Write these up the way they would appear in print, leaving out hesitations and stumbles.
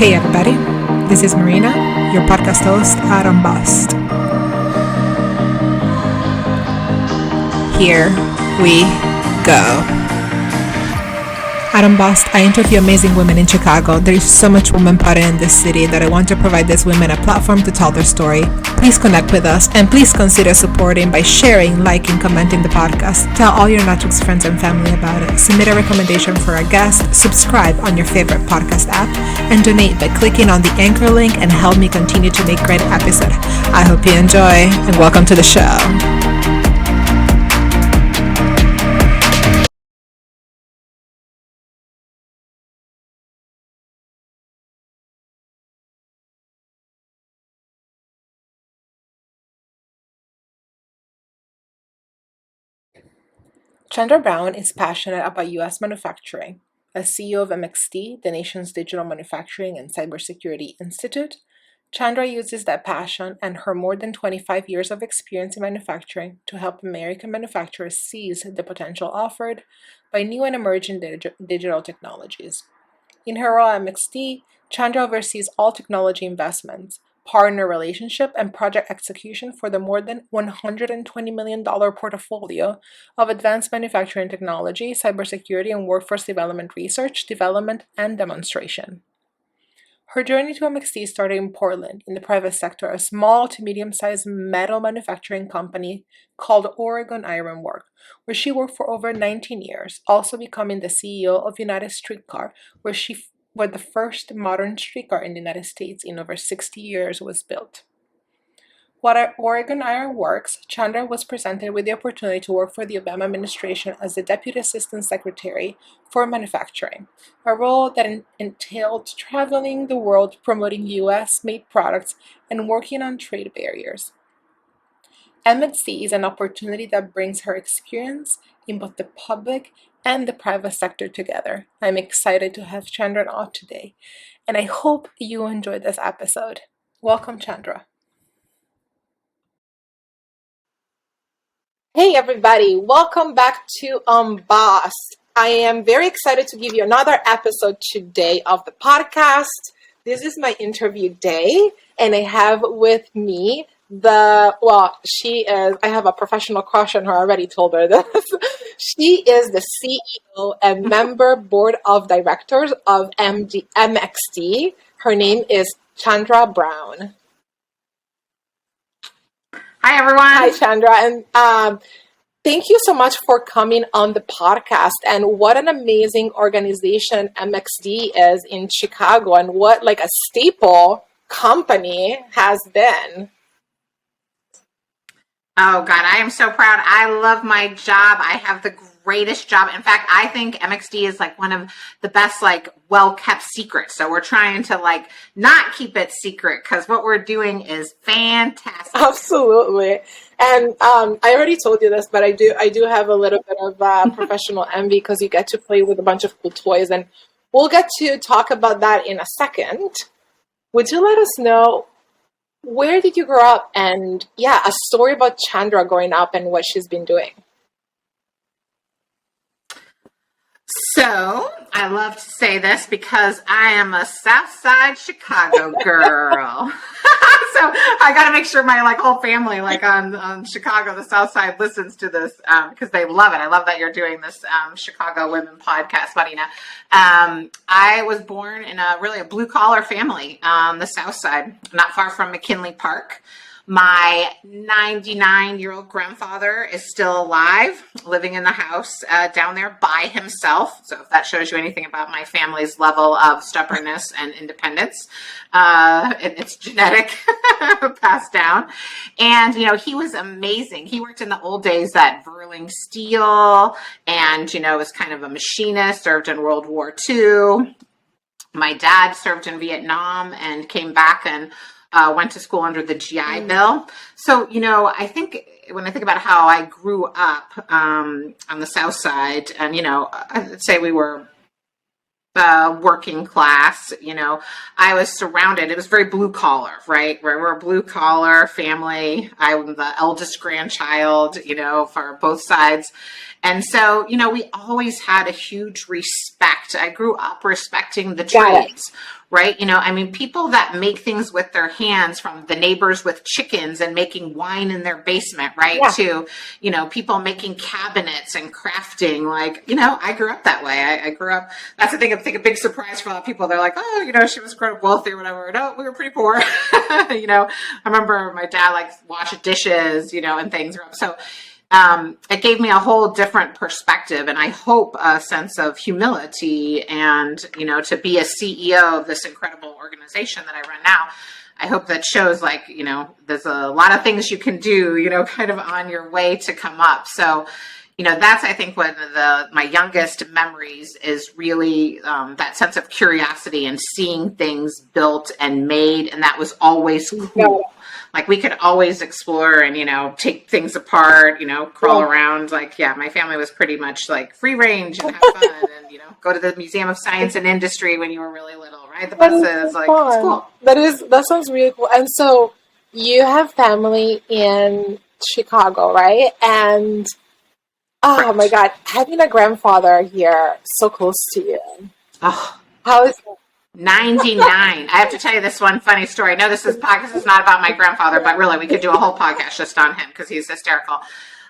Hey everybody, this is Marina, your podcast host at Unbossed. Here we go. At Unbossed, I interview amazing women in Chicago. There is so much woman power in this city that I want to provide these women a platform to tell their story. Please connect with us and please consider supporting by sharing, liking, commenting the podcast. Tell all your Netflix friends and family about it. Submit a recommendation for a guest, subscribe on your favorite podcast app, and donate by clicking on the anchor link and help me continue to make great episodes. I hope you enjoy and welcome to the show. Chandra Brown is passionate about U.S. manufacturing. As CEO of MxD, the nation's digital manufacturing and cybersecurity institute, Chandra uses that passion and her more than 25 years of experience in manufacturing to help American manufacturers seize the potential offered by new and emerging digital technologies. In her role at MxD, Chandra oversees all technology investments, partner relationship, and project execution for the more than $120 million portfolio of advanced manufacturing technology, cybersecurity, and workforce development research, development, and demonstration. Her journey to MxD started in Portland, in the private sector, a small to medium-sized metal manufacturing company called Oregon Iron Work, where she worked for over 19 years, also becoming the CEO of United Streetcar, where the first modern streetcar in the United States in over 60 years was built. While at Oregon Iron Works, Chandra was presented with the opportunity to work for the Obama administration as the Deputy Assistant Secretary for Manufacturing, a role that entailed traveling the world promoting U.S.-made products and working on trade barriers. MxD is an opportunity that brings her experience in both the public and the private sector together. I'm excited to have Chandra on today, and I hope you enjoyed this episode. Welcome, Chandra. Hey everybody, welcome back to Unbossed. I am very excited to give you another episode today of the podcast. This is my interview day, and I have with me I have a professional crush on her, I already told her this. She is the CEO and member board of directors of MxD. Her name is Chandra Brown. Hi, everyone. Hi, Chandra. And thank you so much for coming on the podcast. And what an amazing organization MxD is in Chicago, and what like a staple company has been. Oh, God, I am so proud. I love my job. I have the greatest job. In fact, I think MxD is like one of the best, like, well-kept secrets. So we're trying to like not keep it secret because what we're doing is fantastic. Absolutely. And I already told you this, but I do have a little bit of professional envy because you get to play with a bunch of cool toys, and we'll get to talk about that in a second. Would you let us know, where did you grow up? And a story about Chandra growing up and what she's been doing. So I love to say this because I am a South Side Chicago girl. So I got to make sure my like whole family, like on Chicago, the South Side, listens to this because they love it. I love that you're doing this Chicago Women podcast, Marina. I was born in a blue collar family on the South Side, not far from McKinley Park. My 99-year-old grandfather is still alive, living in the house down there by himself. So if that shows you anything about my family's level of stubbornness and independence, it's genetic, passed down. And, he was amazing. He worked in the old days at Verling Steel and, was kind of a machinist, served in World War II. My dad served in Vietnam and came back and went to school under the GI Bill. So, I think when I think about how I grew up on the South Side, and, I'd say we were working class, I was surrounded. It was very blue collar, right? We're a blue collar family. I'm the eldest grandchild, for both sides. And so, we always had a huge respect. I grew up respecting the trades, right? I mean, people that make things with their hands, from the neighbors with chickens and making wine in their basement, right? Yeah. To, people making cabinets and crafting. Like, I grew up that way. I grew up, that's the thing, I think a big surprise for a lot of people. They're like, oh, she was quite wealthy or whatever. No, we were pretty poor. I remember my dad like washed dishes, and things. So it gave me a whole different perspective, and I hope a sense of humility, and to be a CEO of this incredible organization that I run now. I hope that shows like there's a lot of things you can do kind of on your way to come up. So that's, I think, one of my youngest memories is really that sense of curiosity and seeing things built and made, and that was always cool. Like we could always explore and, take things apart, crawl around. Like, yeah, my family was pretty much like free range and have fun and, go to the Museum of Science and Industry when you were really little, right? The buses, like, it's cool. That sounds really cool. And so you have family in Chicago, right? And oh Correct. my God, having a grandfather here so close to you. Oh. How is that? 99. I have to tell you this one funny story. I know this podcast is not about my grandfather, but really we could do a whole podcast just on him because he's hysterical.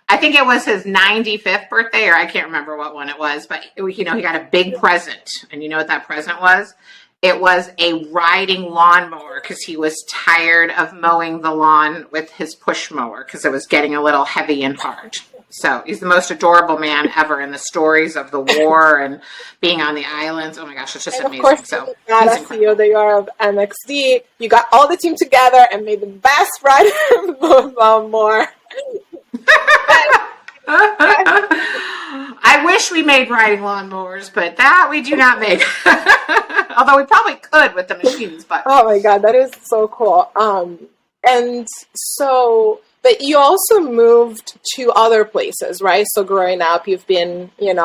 I think it was his 95th birthday, or I can't remember what one it was, but he got a big present. And you know what that present was? It was a riding lawnmower because he was tired of mowing the lawn with his push mower because it was getting a little heavy and hard. So he's the most adorable man ever in the stories of the war and being on the islands. Oh my gosh, it's just and amazing. Of course, so you got a CEO that you are of MxD. You got all the team together and made the best rider lawnmower. I wish we made riding lawnmowers, but that we do not make. Although we probably could with the machines. But oh my God, that is so cool. And so, but you also moved to other places, right? So growing up, you've been, in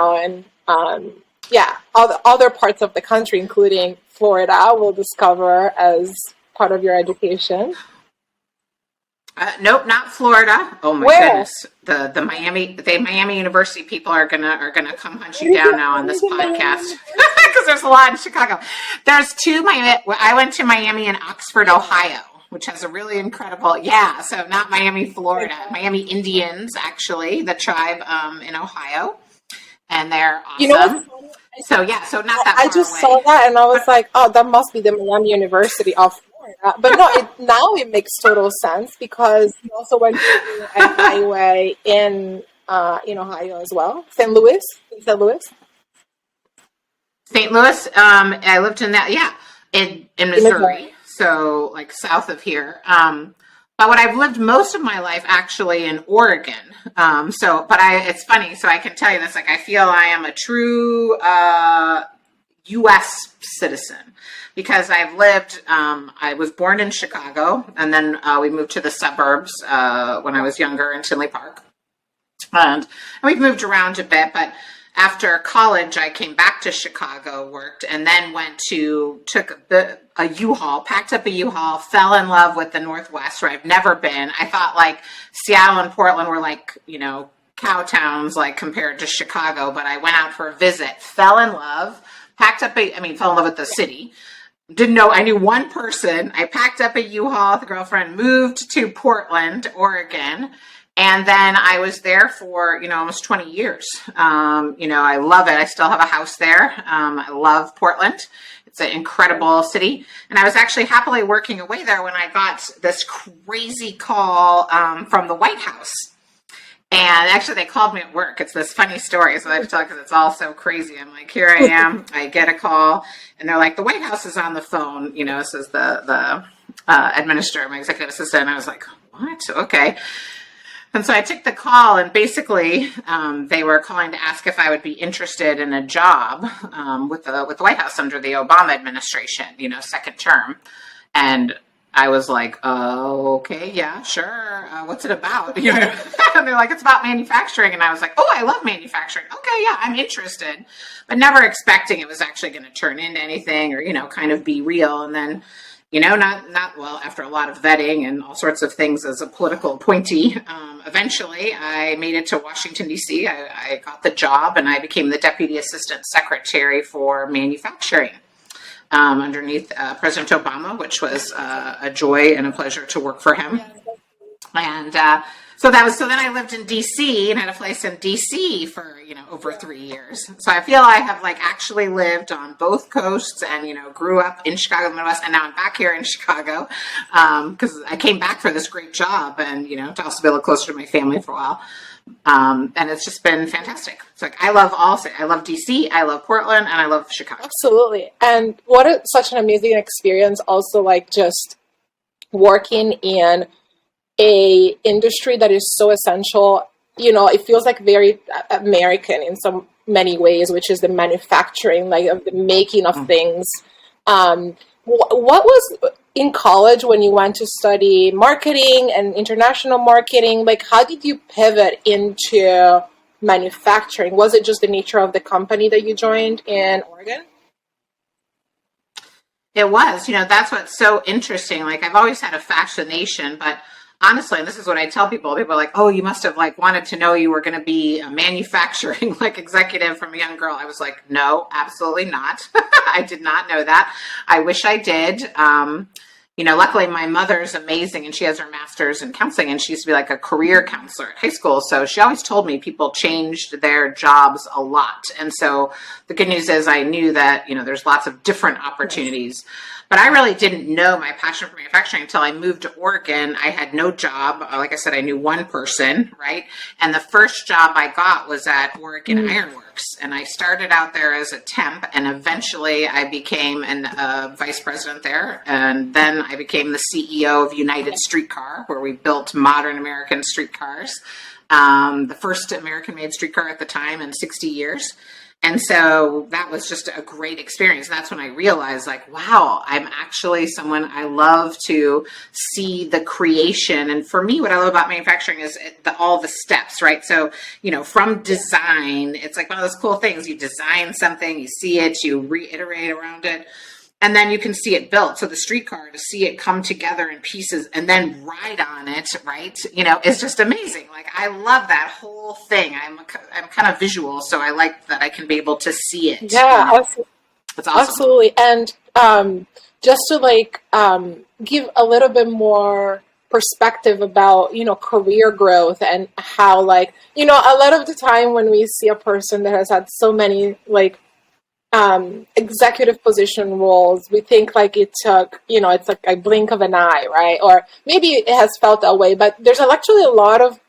other parts of the country, including Florida. We'll discover as part of your education. Nope, not Florida. Oh my goodness, the Miami University people are gonna come hunt you down now on this podcast because there's a lot in Chicago. There's two Miami. I went to Miami and Oxford, Ohio, which has a really incredible. Yeah, so not Miami, Florida. Miami Indians, actually, the tribe in Ohio, and they're awesome. So not that far I just away. saw that and I was like, oh, that must be the Miami University of Florida. But no, now it makes total sense because you also went to a highway in Ohio as well. St. Louis? St. Louis? St. Louis, I lived in that, in Missouri, so like south of here. But I've lived most of my life actually in Oregon. It's funny. So I can tell you this, like, I feel I am a true U.S. citizen because I've lived, I was born in Chicago, and then we moved to the suburbs when I was younger in Tinley Park. And we've moved around a bit, but after college, I came back to Chicago, worked, and then took a U-Haul, packed up a U-Haul, fell in love with the Northwest, where I've never been. I thought like Seattle and Portland were like, cow towns, like compared to Chicago, but I went out for a visit, fell in love, fell in love with the city. Didn't know, I knew one person. I packed up a U-Haul with a girlfriend, moved to Portland, Oregon. And then I was there for, almost 20 years. I love it. I still have a house there. I love Portland. It's an incredible city. And I was actually happily working away there when I got this crazy call from the White House. And actually, they called me at work. It's this funny story, so I have to tell because it's all so crazy. I'm like, here I am. I get a call, and they're like, the White House is on the phone. This is the administrator, my executive assistant. And I was like, what? Okay. And so I took the call, and basically they were calling to ask if I would be interested in a job with the White House under the Obama administration, second term. And I was like, oh, okay, yeah, sure. What's it about? And they're like, it's about manufacturing. And I was like, oh, I love manufacturing. Okay, yeah, I'm interested, but never expecting it was actually going to turn into anything or, kind of be real. And then, after a lot of vetting and all sorts of things as a political appointee, eventually I made it to Washington, D.C. I got the job and I became the Deputy Assistant Secretary for Manufacturing. underneath President Obama, which was a joy and a pleasure to work for him. And so then I lived in DC and had a place in DC for, over 3 years. So I feel I have actually lived on both coasts and, grew up in Chicago, the Midwest, and now I'm back here in Chicago because I came back for this great job and, to also be a little closer to my family for a while. And it's just been fantastic. It's I love I love DC, I love Portland, and I love Chicago. Absolutely. And such an amazing experience also, just working in a industry that is so essential. It feels very American in so many ways, which is the manufacturing, of the making of things. What was in college when you went to study marketing and international marketing? How did you pivot into manufacturing? Was it just the nature of the company that you joined in Oregon? It was, that's what's so interesting. I've always had a fascination, but honestly, and this is what I tell people are like, oh, you must have wanted to know you were going to be a manufacturing executive from a young girl. I was like, no, absolutely not. I did not know that. I wish I did. Luckily my mother's amazing and she has her master's in counseling and she used to be a career counselor at high school. So she always told me people changed their jobs a lot. And so the good news is I knew that, there's lots of different opportunities. But I really didn't know my passion for manufacturing until I moved to Oregon. I had no job. Like I said, I knew one person, right? And the first job I got was at Oregon Ironworks. And I started out there as a temp, and eventually I became a vice president there. And then I became the CEO of United Streetcar, where we built modern American streetcars, the first American-made streetcar at the time in 60 years. And so that was just a great experience. And that's when I realized wow, I'm actually someone I love to see the creation. And for me, what I love about manufacturing is all the steps, right? So, from design, it's one of those cool things. You design something, you see it, you reiterate around it. And then you can see it built. So the streetcar, to see it come together in pieces and then ride on it, right? Is just amazing. I love that whole thing. I'm kind of visual, so I like that I can be able to see it. Yeah, absolutely. It's awesome. Absolutely. And just to give a little bit more perspective about, career growth and how a lot of the time when we see a person that has had so many executive position roles, we think it took, it's a blink of an eye, right? Or maybe it has felt that way, but there's actually a lot of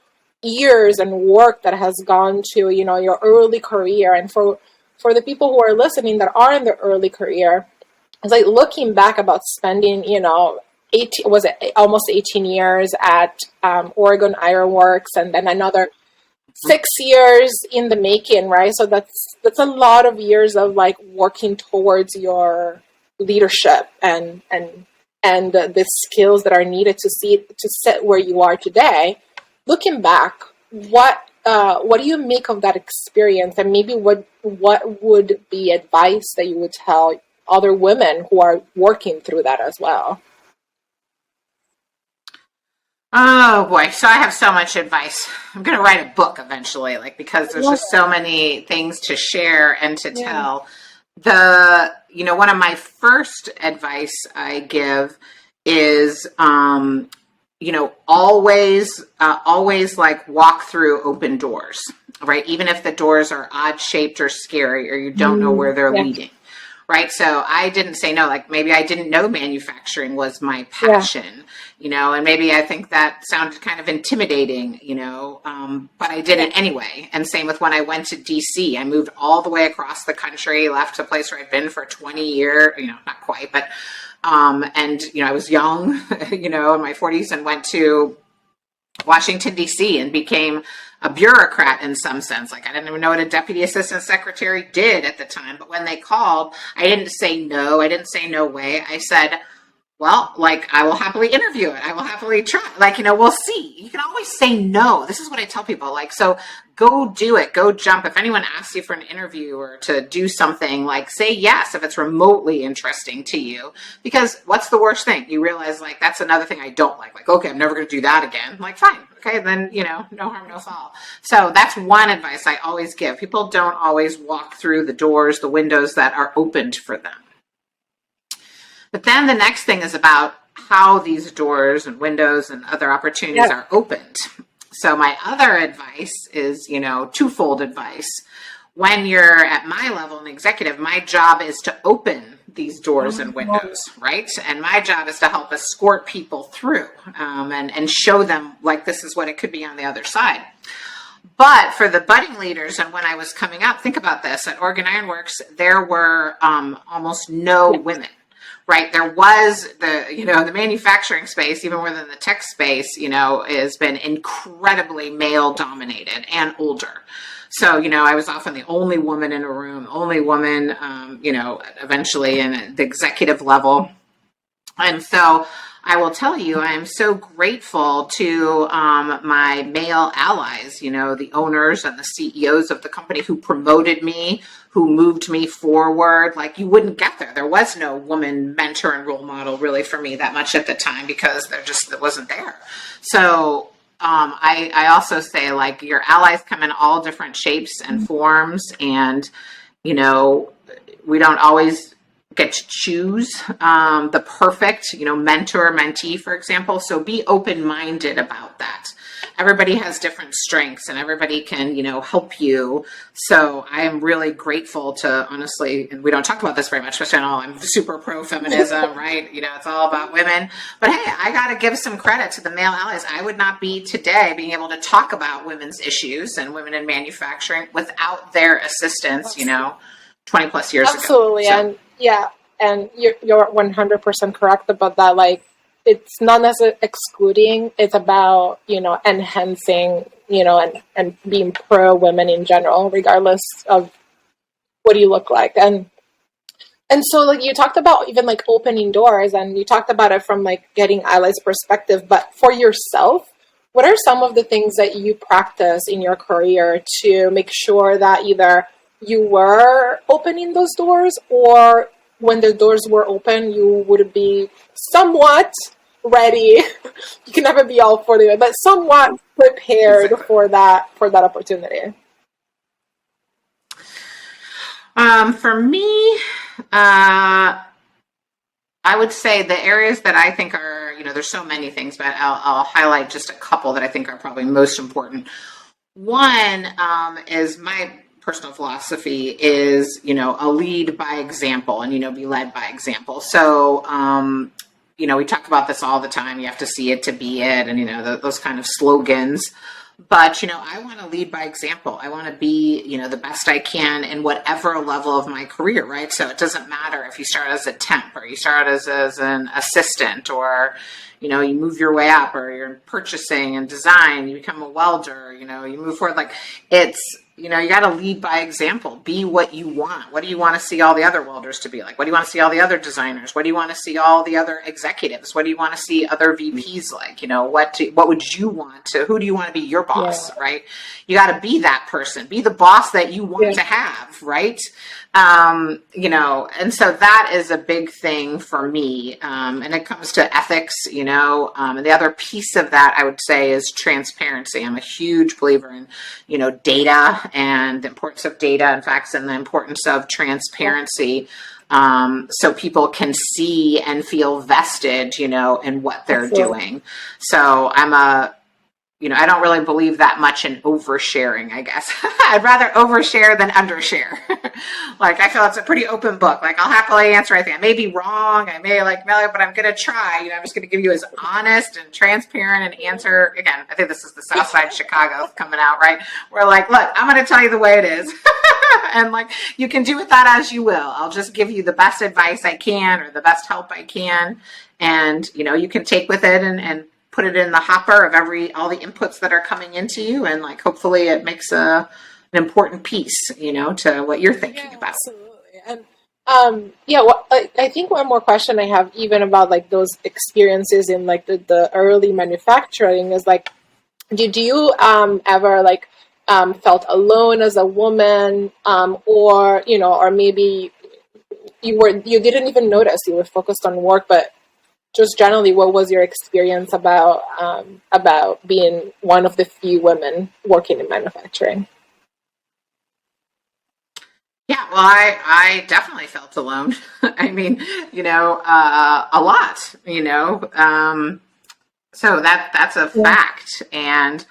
years and work that has gone to, your early career. And for the people who are listening that are in their early career, it's looking back about spending, almost 18 years at Oregon Ironworks, and then another 6 years in the making, right? So that's a lot of years of working towards your leadership and the skills that are needed to sit where you are today. Looking back, what do you make of that experience, and maybe what would be advice that you would tell other women who are working through that as well? Oh boy. So I have so much advice. I'm going to write a book eventually, because there's just so many things to share and to tell. One of my first advice I give is, always walk through open doors, right? Even if the doors are odd shaped or scary, or you don't know where they're leading. Right. So I didn't say no, maybe I didn't know manufacturing was my passion, and maybe I think that sounded kind of intimidating, but I did it anyway. And same with when I went to DC, I moved all the way across the country, left a place where I'd been for 20 years, not quite, but, and, I was young, in my 40s, and went to Washington, D.C. and became a bureaucrat in some sense. I didn't even know what a deputy assistant secretary did at the time. But when they called, I didn't say no. I didn't say no way. I said, well, I will happily interview it. I will happily try. We'll see. You can always say no. This is what I tell people. So go do it. Go jump. If anyone asks you for an interview or to do something, say yes if it's remotely interesting to you. Because what's the worst thing? You realize, that's another thing I don't like. Okay, I'm never going to do that again. Fine. Okay, then, no harm, no foul. So that's one advice I always give. People don't always walk through the doors, the windows that are opened for them. But then the next thing is about how these doors and windows and other opportunities are opened. So my other advice is, twofold advice. When you're at my level, an executive, my job is to open these doors and windows, right? And my job is to help escort people through and show them like this is what it could be on the other side. But for the budding leaders, and when I was coming up, think about this, at Oregon Ironworks, there were almost no women. Right. There was the manufacturing space, even within the tech space, has been incredibly male dominated and older. So, I was often the only woman in a room, only woman, eventually in the executive level. And so I will tell you, I am so grateful to my male allies, the owners and the CEOs of the company who promoted me, who moved me forward. Like, you wouldn't get there. There was no woman mentor and role model really for me that much at the time because it wasn't there. So I also say, like, your allies come in all different shapes and forms, and, we don't always get to choose the perfect, mentor, mentee, for example. So be open-minded about that. Everybody has different strengths and everybody can, help you. So I am really grateful to, honestly, and we don't talk about this very much, because I know I'm super pro-feminism, right? It's all about women. But hey, I got to give some credit to the male allies. I would not be today being able to talk about women's issues and women in manufacturing without their assistance, 20 plus years ago. Absolutely. So. And you're 100% correct about that. Like, it's not necessarily excluding, it's about, enhancing, and being pro women in general, regardless of what you look like. And so, like, you talked about even like opening doors, and you talked about it from like getting allies perspective, but for yourself, what are some of the things that you practice in your career to make sure that either you were opening those doors, or when the doors were open, you would be somewhat ready? You can never be all for the, but somewhat prepared for that opportunity. For me, I would say the areas that I think are, there's so many things, but I'll highlight just a couple that I think are probably most important. One is my personal philosophy is, a lead by example, and, be led by example. So, we talk about this all the time. You have to see it to be it, and, those kind of slogans. But, I want to lead by example. I want to be, the best I can in whatever level of my career, right? So it doesn't matter if you start as a temp, or you start as an assistant, or, you move your way up, or you're in purchasing and design, you become a welder, you move forward. Like, it's, you got to lead by example. Be what you want. What do you want to see all the other welders to be like? What do you want to see all the other designers? What do you want to see all the other executives? What do you want to see other VPs like? What would you want to? Who do you want to be your boss? Yeah. Right? You got to be that person. Be the boss that you want to have. Right? And so that is a big thing for me. And it comes to ethics. And the other piece of that, I would say, is transparency. I'm a huge believer in, data and the importance of data and facts, and the importance of transparency, so people can see and feel vested, in what they're doing. So I don't really believe that much in oversharing, I guess. I'd rather overshare than undershare. Like, I feel it's a pretty open book. Like, I'll happily answer anything. I may be wrong. I may but I'm going to try. I'm just going to give you as honest and transparent an answer. Again, I think this is the South Side Chicago coming out, right? We're like, look, I'm going to tell you the way it is. And like, you can do with that as you will. I'll just give you the best advice I can, or the best help I can. And, you can take with it and put it in the hopper of all the inputs that are coming into you, and like, hopefully it makes an important piece, to what you're thinking about. Absolutely. And I think one more question I have, even about like those experiences in like the early manufacturing, is like, did you ever like felt alone as a woman, or maybe you didn't even notice, you were focused on work, but just generally, what was your experience about being one of the few women working in manufacturing? Yeah, well, I definitely felt alone. I mean, a lot, so that's a Yeah. fact. And,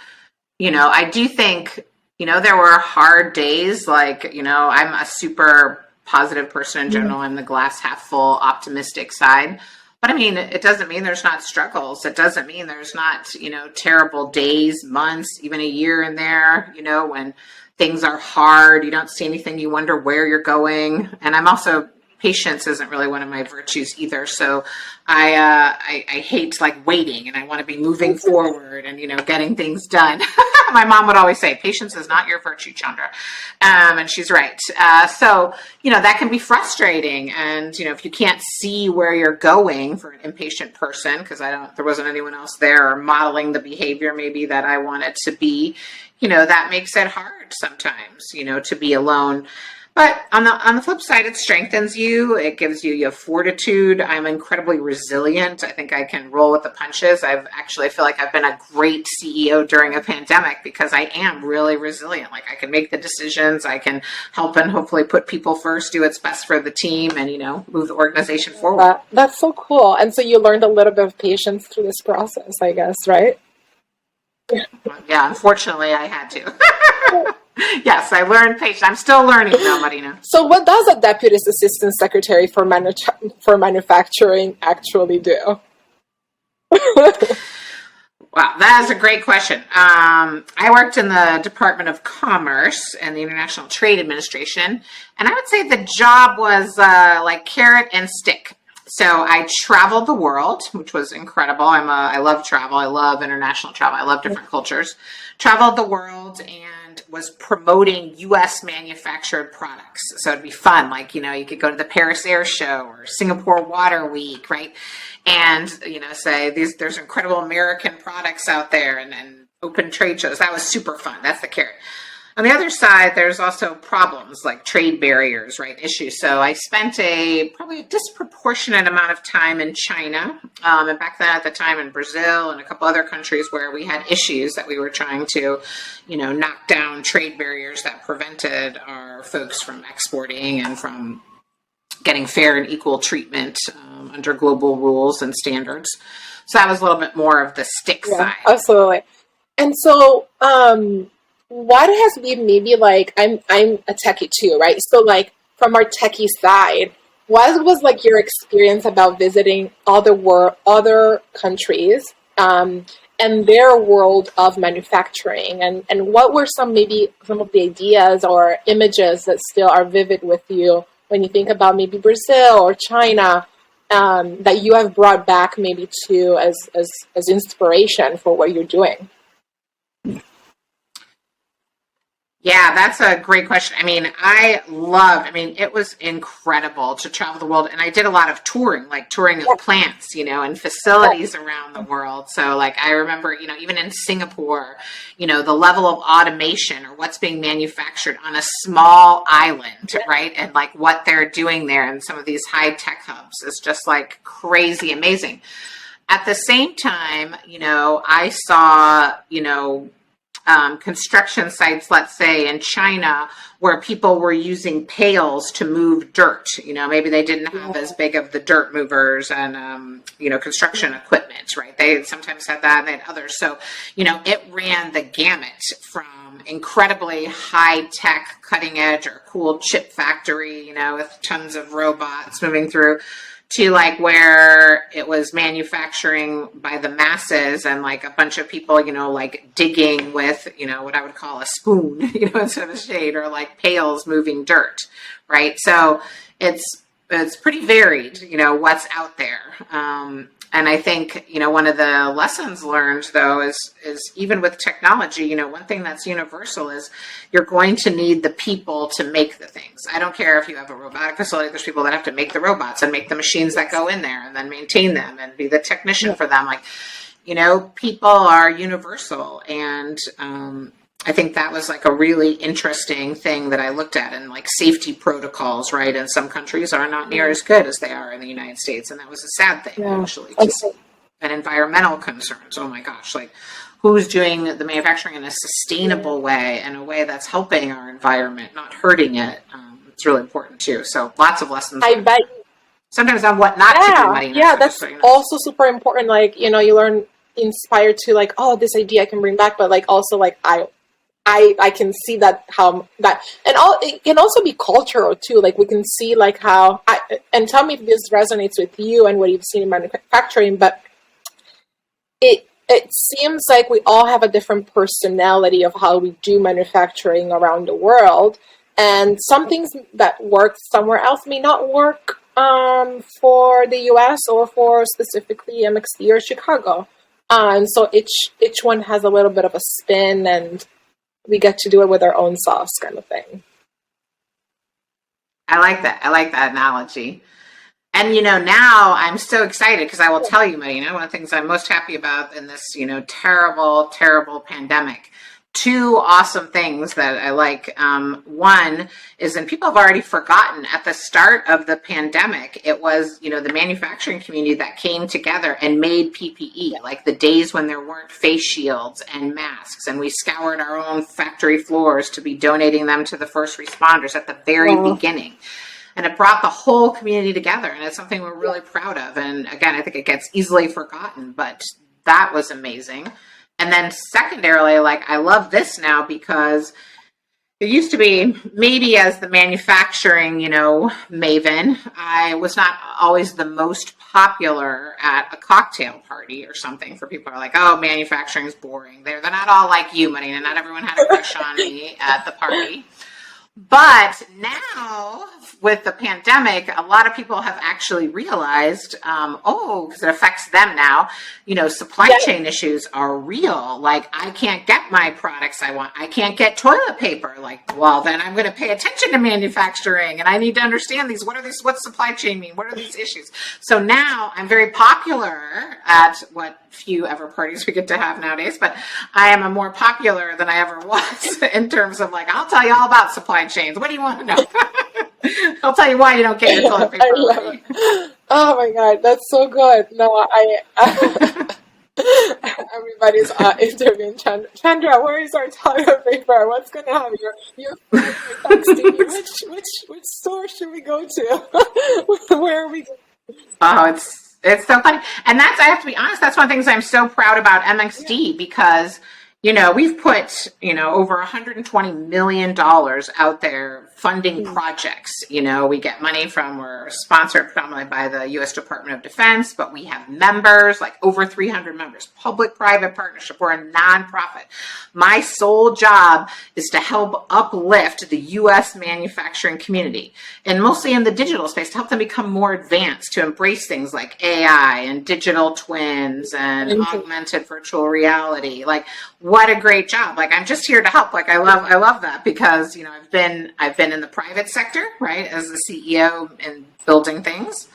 I do think, there were hard days. Like, I'm a super positive person in Yeah. general. I'm the glass half full optimistic side. But I mean, it doesn't mean there's not struggles. It doesn't mean there's not, terrible days, months, even a year in there, when things are hard, you don't see anything, you wonder where you're going. And I'm also, patience isn't really one of my virtues either. So I hate like waiting, and I want to be moving forward and, getting things done. My mom would always say, patience is not your virtue, Chandra. And she's right. So, that can be frustrating. And, if you can't see where you're going for an impatient person, because there wasn't anyone else there or modeling the behavior maybe that I wanted to be, that makes it hard sometimes, to be alone. But on the flip side, it strengthens you. It gives you have fortitude. I'm incredibly resilient. I think I can roll with the punches. I feel like I've been a great CEO during a pandemic because I am really resilient. Like I can make the decisions. I can help and hopefully put people first, do what's best for the team, and move the organization forward. That's so cool. And so you learned a little bit of patience through this process, I guess, right? Yeah, unfortunately, I had to. Yes, I learned patience. I'm still learning though, Marina. So what does a deputy assistant secretary for manufacturing actually do? Wow, that is a great question. I worked in the Department of Commerce and the International Trade Administration, and I would say the job was like carrot and stick. So I traveled the world, which was incredible. I love travel. I love international travel. I love different cultures. Traveled the world and was promoting U.S. manufactured products. So it'd be fun. Like, you could go to the Paris Air Show or Singapore Water Week, right? And, say there's incredible American products out there and open trade shows. That was super fun. That's the carrot. On the other side, there's also problems like trade barriers, right? Issues. So I spent probably a disproportionate amount of time in China, and back then at the time in Brazil and a couple other countries where we had issues that we were trying to, knock down trade barriers that prevented our folks from exporting and from getting fair and equal treatment under global rules and standards. So that was a little bit more of the stick side. Absolutely. And so, what has been maybe like I'm a techie too, right? So like from our techie side, what was like your experience about visiting other countries and their world of manufacturing, and what were some of the ideas or images that still are vivid with you when you think about maybe Brazil or China that you have brought back maybe to as inspiration for what you're doing? Yeah, that's a great question. I mean, it was incredible to travel the world. And I did a lot of touring, like touring of plants, and facilities around the world. So like, I remember, even in Singapore, the level of automation or what's being manufactured on a small island, right? And like what they're doing there in some of these high tech hubs is just like crazy amazing. At the same time, I saw, construction sites, let's say in China, where people were using pails to move dirt. Maybe they didn't have as big of the dirt movers and, construction equipment, right? They sometimes had that and they had others. So, it ran the gamut from incredibly high tech, cutting edge or cool chip factory, with tons of robots moving through, to like where it was manufacturing by the masses and like a bunch of people, like digging with, what I would call a spoon, instead of a shade, or like pails moving dirt, right? So it's pretty varied, what's out there. And I think, one of the lessons learned though is even with technology, one thing that's universal is you're going to need the people to make the things. I don't care if you have a robotic facility, there's people that have to make the robots and make the machines that go in there and then maintain them and be the technician for them. Like, people are universal. And, I think that was like a really interesting thing that I looked at, and like safety protocols, right? And some countries are not near as good as they are in the United States. And that was a sad thing, actually. And environmental concerns. Oh my gosh. Like who's doing the manufacturing in a sustainable way, in a way that's helping our environment, not hurting it. it's really important too. So lots of lessons. I bet. Sometimes on what not to do, Marina. Yeah, so that's also super important. Like, you learn inspired to like, oh, this idea I can bring back, but like also like I can see that how that and all it can also be cultural too. Like we can see like how and tell me if this resonates with you and what you've seen in manufacturing, but it seems like we all have a different personality of how we do manufacturing around the world, and some things that work somewhere else may not work for the US or for specifically MxD or Chicago. And so each one has a little bit of a spin, and we get to do it with our own sauce kind of thing. I like that. I like that analogy. And, now I'm so excited because I will tell you, Marina, one of the things I'm most happy about in this, terrible, terrible pandemic. Two awesome things that I like. One is, and people have already forgotten, at the start of the pandemic, it was, the manufacturing community that came together and made PPE, like the days when there weren't face shields and masks, and we scoured our own factory floors to be donating them to the first responders at the very beginning. And it brought the whole community together, and it's something we're really proud of. And again, I think it gets easily forgotten, but that was amazing. And then secondarily, like, I love this now because it used to be maybe as the manufacturing, maven, I was not always the most popular at a cocktail party or something, for people who are like, oh, manufacturing is boring. They're not all like you, Marina. Not everyone had a crush on me at the party. But now, with the pandemic, a lot of people have actually realized, because it affects them now, supply chain issues are real. Like, I can't get my products I want. I can't get toilet paper. Like, well, then I'm going to pay attention to manufacturing, and I need to understand these. What's supply chain mean? What are these issues? So now I'm very popular at what few ever parties we get to have nowadays, but I am more popular than I ever was in terms of, like, I'll tell you all about supply chains. What do you want to know? I'll tell you why you don't get your toilet paper. I love it. Oh my God, that's so good. No, everybody's interviewing Chandra. Where is our toilet paper? What's going to happen? Your which store should we go to? Where are we going? Oh, it's so funny. And I have to be honest, that's one of the things I'm so proud about MxD, because, we've put, over $120 million out there funding projects. We get money we're sponsored predominantly by the U.S. Department of Defense, but we have members, like over 300 members, public-private partnership. We're a nonprofit. My sole job is to help uplift the U.S. manufacturing community, and mostly in the digital space, to help them become more advanced, to embrace things like AI and digital twins and augmented virtual reality. Like, what a great job. Like, I'm just here to help. Like, I love that, because, I've been in the private sector, right, as the CEO and building things.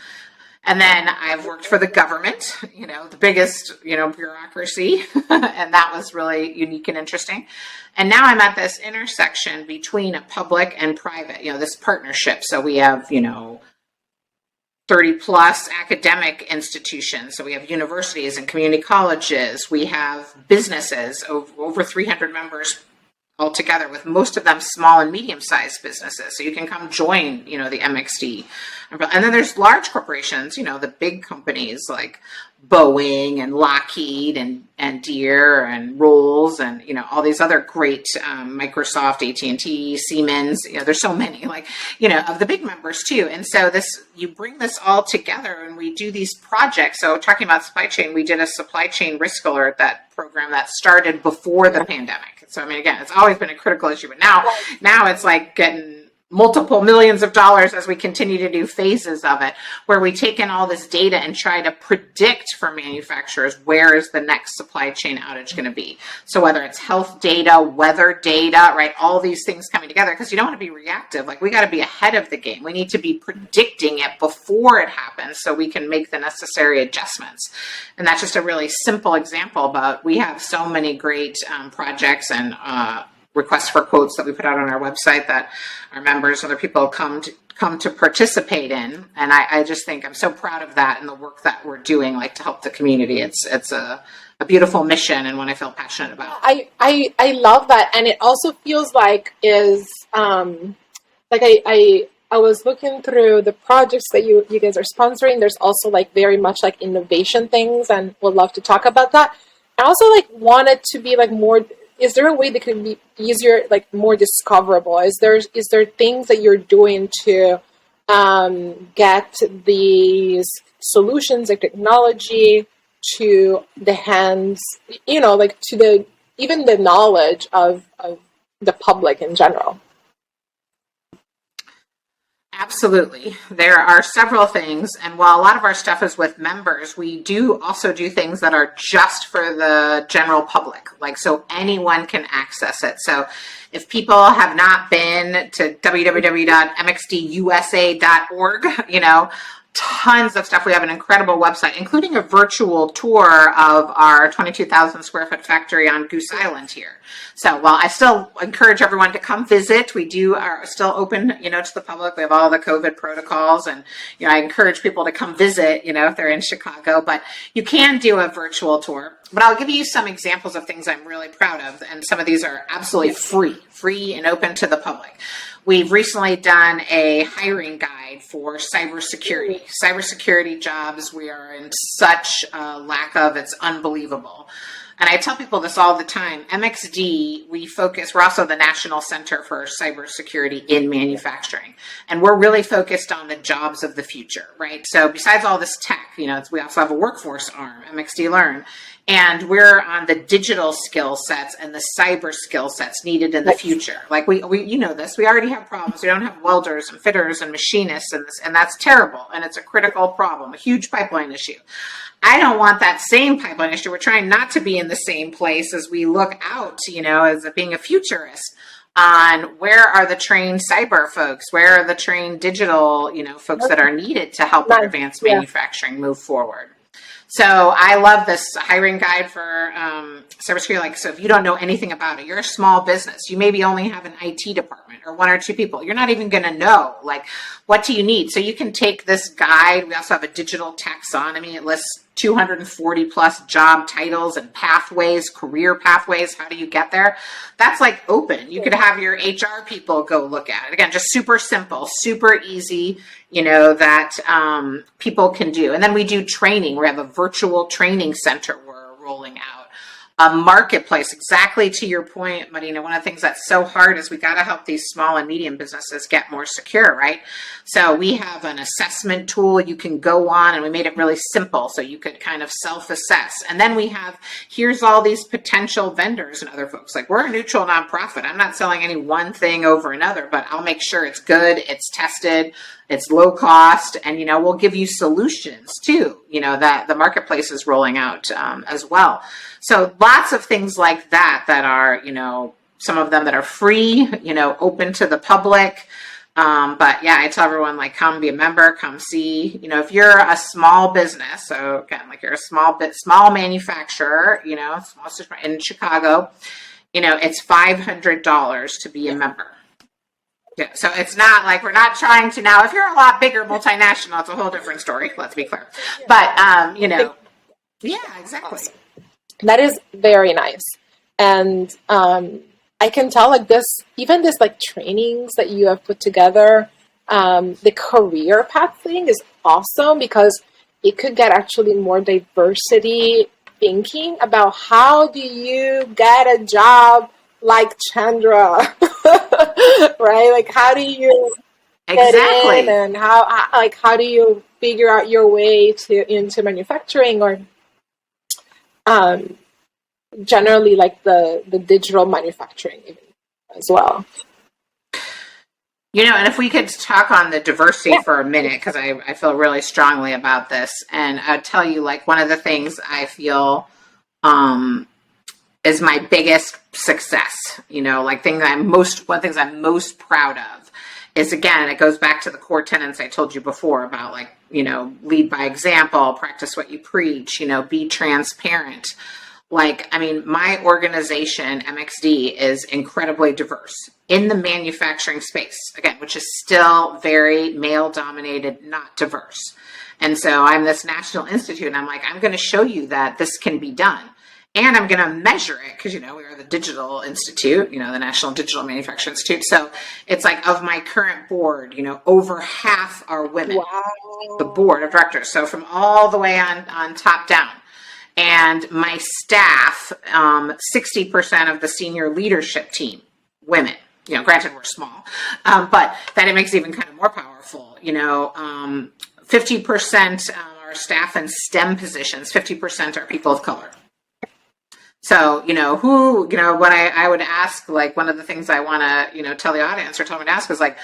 And then I've worked for the government, the biggest, bureaucracy. And that was really unique and interesting. And now I'm at this intersection between a public and private, this partnership. So we have, 30 plus academic institutions. So we have universities and community colleges. We have businesses, over 300 members altogether, with most of them small and medium-sized businesses. So you can come join, the MxD. And then there's large corporations, the big companies like Boeing and Lockheed and Deere and Rolls and, all these other great, Microsoft, AT&T, Siemens, there's so many, like, of the big members too. And so you bring this all together and we do these projects. So talking about supply chain, we did a supply chain risk alert, that program that started before the pandemic. So, I mean, again, it's always been a critical issue, but now it's like getting multiple millions of dollars as we continue to do phases of it, where we take in all this data and try to predict for manufacturers, where is the next supply chain outage going to be? So whether it's health data, weather data, right, all these things coming together, because you don't want to be reactive. Like, we got to be ahead of the game. We need to be predicting it before it happens so we can make the necessary adjustments. And that's just a really simple example, but we have so many great projects and requests for quotes that we put out on our website that our members, other people come to participate in. And I just think I'm so proud of that and the work that we're doing, like, to help the community. It's a beautiful mission and one I feel passionate about. I love that. And it also feels like I I was looking through the projects that you guys are sponsoring. There's also like very much like innovation things, and would love to talk about that. I also like wanted to be like more. Is there a way that could be easier, like more discoverable? Is there things that you're doing to get these solutions and technology to the hands, like to the even the knowledge of the public in general? Absolutely. There are several things. And while a lot of our stuff is with members, we do also do things that are just for the general public. Like, so anyone can access it. So if people have not been to www.mxdusa.org, tons of stuff. We have an incredible website, including a virtual tour of our 22,000 square foot factory on Goose Island here. So while I still encourage everyone to come visit, we are still open, to the public. We have all the COVID protocols, and, I encourage people to come visit, if they're in Chicago, but you can do a virtual tour. But I'll give you some examples of things I'm really proud of. And some of these are absolutely free and open to the public. We've recently done a hiring guide for cybersecurity. Cybersecurity jobs, we are in such a lack of, it's unbelievable. And I tell people this all the time. MxD, we're also the National Center for Cybersecurity in Manufacturing. And we're really focused on the jobs of the future, right? So besides all this tech, we also have a workforce arm, MxD Learn. And we're on the digital skill sets and the cyber skill sets needed in the future. Like we this, we already have problems. We don't have welders and fitters and machinists and that's terrible. And it's a critical problem, a huge pipeline issue. I don't want that same pipeline issue. We're trying not to be in the same place as we look out, as being a futurist on where are the trained cyber folks, where are the trained digital, folks that are needed to help our advanced manufacturing move forward. So I love this hiring guide for cybersecurity. So if you don't know anything about it, you're a small business. You maybe only have an IT department or one or two people. You're not even going to know, what do you need? So you can take this guide. We also have a digital taxonomy. It lists 240 plus job titles and pathways, career pathways. How do you get there? That's open. You could have your HR people go look at it. Again, just super simple, super easy, that people can do. And then we do training. We have a virtual training center we're rolling out. A marketplace, exactly to your point, Marina. One of the things that's so hard is we got to help these small and medium businesses get more secure, right? So we have an assessment tool you can go on, and we made it really simple so you could kind of self-assess. And then we have, here's all these potential vendors and other folks. We're a neutral nonprofit. I'm not selling any one thing over another, but I'll make sure it's good, it's tested, it's low cost, and, we'll give you solutions too, that the marketplace is rolling out as well. So lots of things like that are, some of them that are free, open to the public. But yeah, I tell everyone, come be a member, come see, if you're a small business. So again, you're a small manufacturer, in Chicago, it's $500 to be a member. Yeah, so it's not we're not trying to now. If you're a lot bigger multinational, it's a whole different story. Let's be clear. But yeah, exactly. That is very nice, and I can tell this trainings that you have put together. The career path thing is awesome because it could get actually more diversity thinking about how do you get a job like Chandra, right? How do you get in, and how do you figure out your way into manufacturing, or generally the digital manufacturing even as well. And if we could talk on the diversity for a minute, because I feel really strongly about this, and I'll tell you, one of the things I feel is my biggest success, one of the things I'm most proud of is, again, it goes back to the core tenets I told you before about lead by example, practice what you preach, be transparent. My organization, MxD, is incredibly diverse in the manufacturing space, again, which is still very male dominated, not diverse. And so I'm this national institute, and I'm going to show you that this can be done. and I'm going to measure it because, we are the Digital Institute, the National Digital Manufacturing Institute. So it's like of my current board, over half are women, the Wow. board of directors. So from all the way on top down. And my staff, 60% of the senior leadership team, women. Granted we're small, but that it makes it even kind of more powerful. 50% are staff in STEM positions, 50% are people of color. So, what I would ask, like one of the things I want to, tell the audience or tell me to ask is like,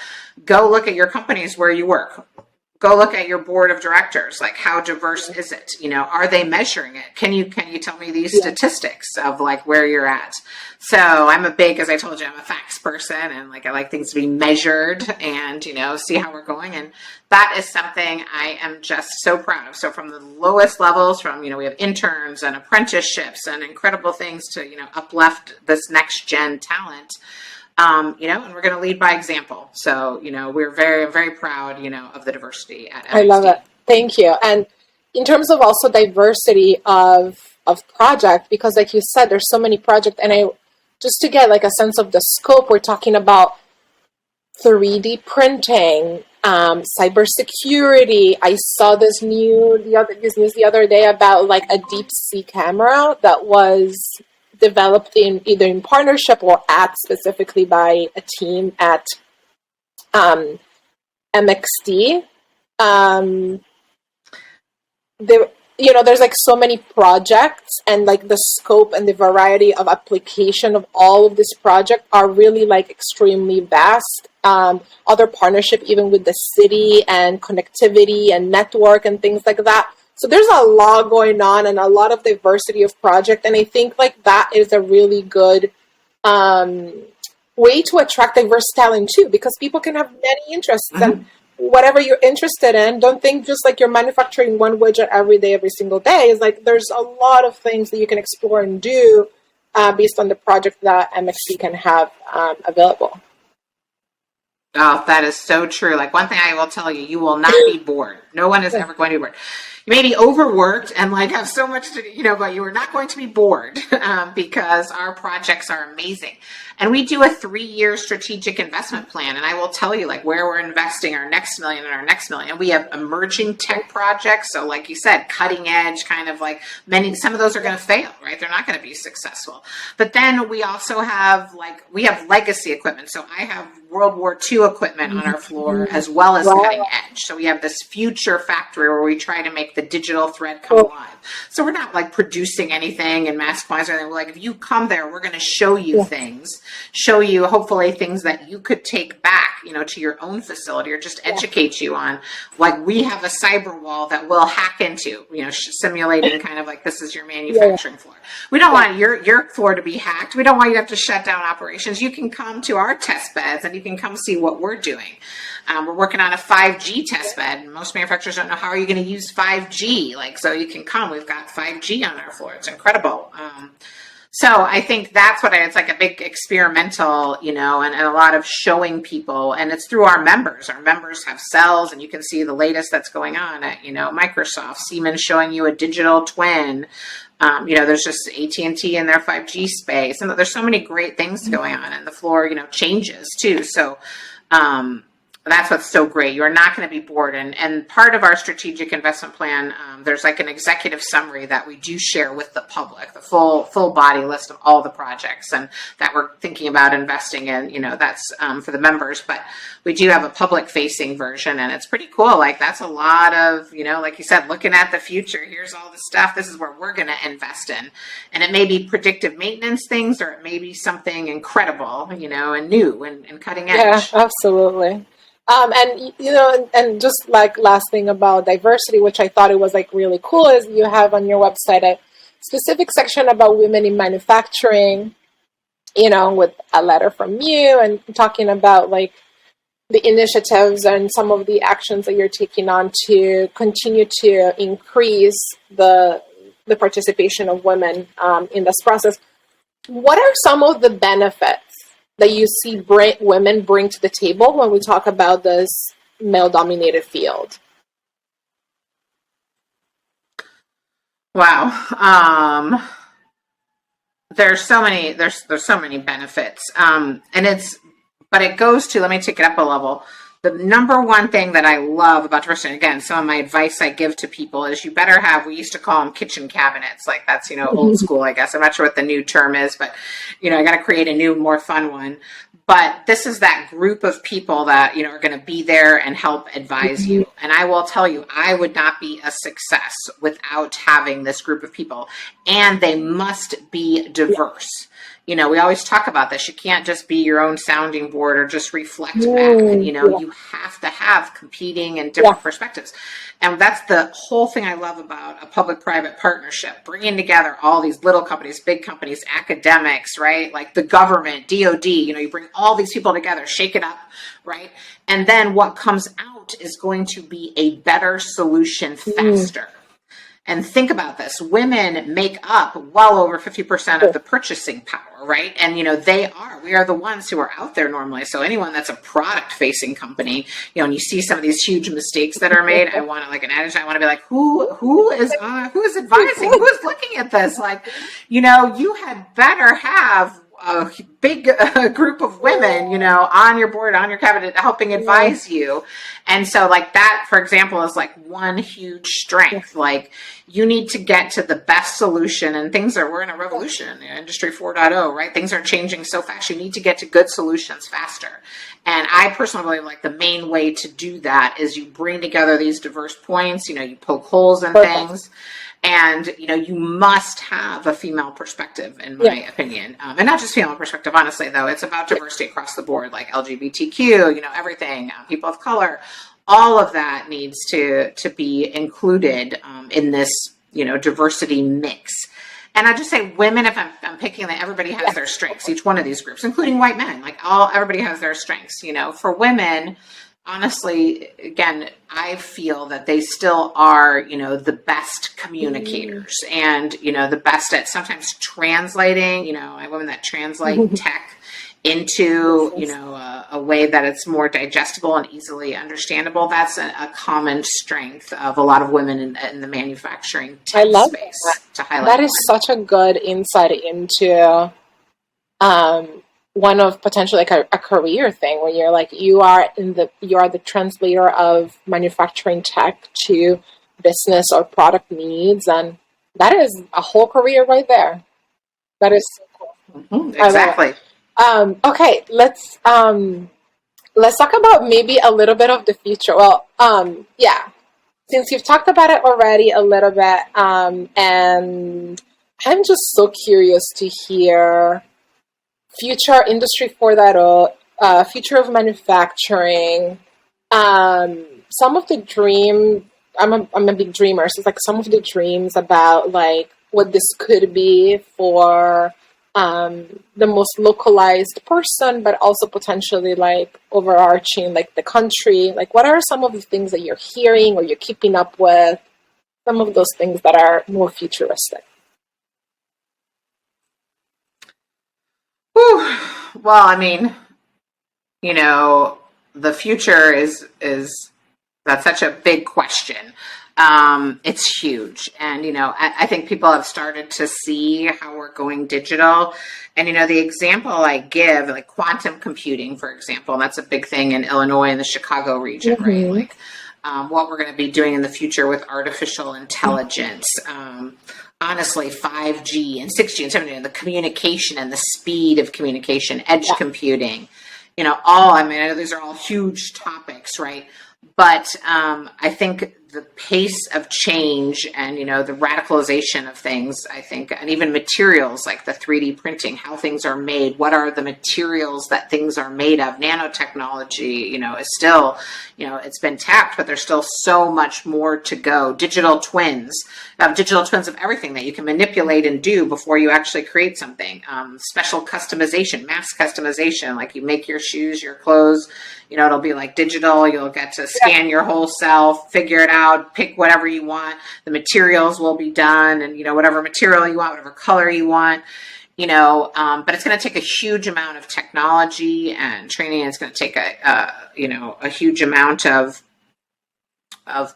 go look at your companies where you work. Go look at your board of directors. Like, how diverse is it? Are they measuring it? Can you tell me these statistics of like where you're at? So I'm as I told you, I'm a facts person, and like I like things to be measured and see how we're going. And that is something I am just so proud of. So from the lowest levels, from we have interns and apprenticeships and incredible things to uplift this next gen talent. And we're going to lead by example. So, we're very, very proud, of the diversity at MxD. I love it. Thank you. And in terms of also diversity of project, because like you said, there's so many projects, and just to get like a sense of the scope, we're talking about 3D printing, cybersecurity. I saw this news the other day about like a deep sea camera that was developed either in partnership or specifically by a team at MxD. There's like so many projects, and like the scope and the variety of application of all of this project are really like extremely vast. Other partnership even with the city and connectivity and network and things like that. So there's a lot going on and a lot of diversity of project. And I think like that is a really good way to attract diverse talent too, because people can have many interests. Mm-hmm. And whatever you're interested in, don't think just like you're manufacturing one widget every day, every single day. It's like there's a lot of things that you can explore and do based on the project that MxD can have available. Oh, that is so true. Like one thing I will tell you, you will not be bored. No one is ever going to be bored. You may be overworked and like have so much to, but you are not going to be bored because our projects are amazing. And we do a 3-year strategic investment plan. And I will tell you like where we're investing our next million and our next million. And we have emerging tech projects. So like you said, cutting edge kind of like some of those are going to fail, right? They're not going to be successful. But then we also have we have legacy equipment. So I have World War II equipment on our floor as well as cutting edge. So we have this future factory where we try to make the digital thread come alive. So we're not like producing anything in mass quantities or anything. We're like, if you come there, we're going to show you things, show you hopefully things that you could take back, to your own facility or just educate you on. Like we have a cyber wall that we'll hack into, simulating kind of like this is your manufacturing floor. We don't want your floor to be hacked. We don't want you to have to shut down operations. You can come to our test beds and you can come see what we're doing. We're working on a 5G test bed, and most manufacturers don't know how are you going to use 5G. So you can come. We've got 5G on our floor. It's incredible. So I think that's it's like a big experimental, and a lot of showing people, and it's through our members. Our members have cells, and you can see the latest that's going on at, Microsoft, Siemens showing you a digital twin. There's just AT&T in their 5G space, and there's so many great things going on, and the floor, changes too. So, that's what's so great. You're not going to be bored. And part of our strategic investment plan, there's like an executive summary that we do share with the public, the full body list of all the projects and that we're thinking about investing in. That's for the members, but we do have a public facing version, and it's pretty cool. Like that's a lot of, like you said, looking at the future. Here's all the stuff. This is where we're going to invest in. And it may be predictive maintenance things, or it may be something incredible, and new and cutting edge. Yeah, absolutely. And just like last thing about diversity, which I thought it was like really cool, is you have on your website a specific section about women in manufacturing, with a letter from you and talking about like the initiatives and some of the actions that you're taking on to continue to increase the participation of women in this process. What are some of the benefits that you see women bring to the table when we talk about this male-dominated field? Wow. there's so many benefits. But it goes to, let me take it up a level. The number one thing that I love about diversity, again, some of my advice I give to people is you better have, we used to call them kitchen cabinets. Like that's, old school, I guess. I'm not sure what the new term is, but, I got to create a new, more fun one. But this is that group of people that, are going to be there and help advise you. And I will tell you, I would not be a success without having this group of people. And they must be diverse. We always talk about this. You can't just be your own sounding board or just reflect back. You have to have competing and different perspectives. And that's the whole thing I love about a public-private partnership, bringing together all these little companies, big companies, academics, right? Like the government, DOD, you bring all these people together, shake it up, right? And then what comes out is going to be a better solution faster. And think about this, women make up well over 50% of the purchasing power, right? And, we are the ones who are out there normally. So anyone that's a product facing company, and you see some of these huge mistakes that are made, I want to, like an adage, I want to be like, who is advising? Who is looking at this? Like, you had better have a big group of women, on your board, on your cabinet, helping advise you. And so like that, for example, is like one huge strength. Like you need to get to the best solution, and we're in a revolution, industry 4.0, right? Things are changing so fast. You need to get to good solutions faster. And I personally believe like the main way to do that is you bring together these diverse points, you poke holes in things. And, you must have a female perspective, in my opinion. And not just female perspective, honestly, though. It's about diversity across the board, like LGBTQ, everything, people of color. All of that needs to be included in this, diversity mix. And I just say women, if I'm picking that, everybody has their strengths, each one of these groups, including white men, like everybody has their strengths, for women. Honestly, again, I feel that they still are, the best communicators and, the best at sometimes translating, women that translate tech into, a way that it's more digestible and easily understandable. That's a common strength of a lot of women in the manufacturing tech space. To highlight that is such a good insight into one of potentially like a career thing where you're like you are the translator of manufacturing tech to business or product needs, and that is a whole career right there. That is so cool. Exactly. Okay, let's talk about maybe a little bit of the future. Well, since you've talked about it already a little bit, and I'm just so curious to hear future industry 4.0, future of manufacturing, some of the I'm a big dreamer, so it's like some of the dreams about like what this could be for the most localized person, but also potentially like overarching like the country. Like what are some of the things that you're hearing or you're keeping up with, some of those things that are more futuristic? Well, I mean, the future is that's such a big question. It's huge. And, I think people have started to see how we're going digital. And, the example I give, like quantum computing, for example, and that's a big thing in Illinois and the Chicago region, right? Like what we're going to be doing in the future with artificial intelligence. Honestly, 5G and 6G and 7G, and the communication and the speed of communication, edge computing, I know these are all huge topics, right? But I think the pace of change and, the radicalization of things, I think, and even materials like the 3D printing, how things are made, what are the materials that things are made of, nanotechnology, is still, it's been tapped, but there's still so much more to go. Digital twins of everything that you can manipulate and do before you actually create something. Special customization, mass customization, like you make your shoes, your clothes, it'll be like digital. You'll get to scan your whole self, figure it out, pick whatever you want. The materials will be done, and whatever material you want, whatever color you want. But it's going to take a huge amount of technology and training. It's going to take a huge amount of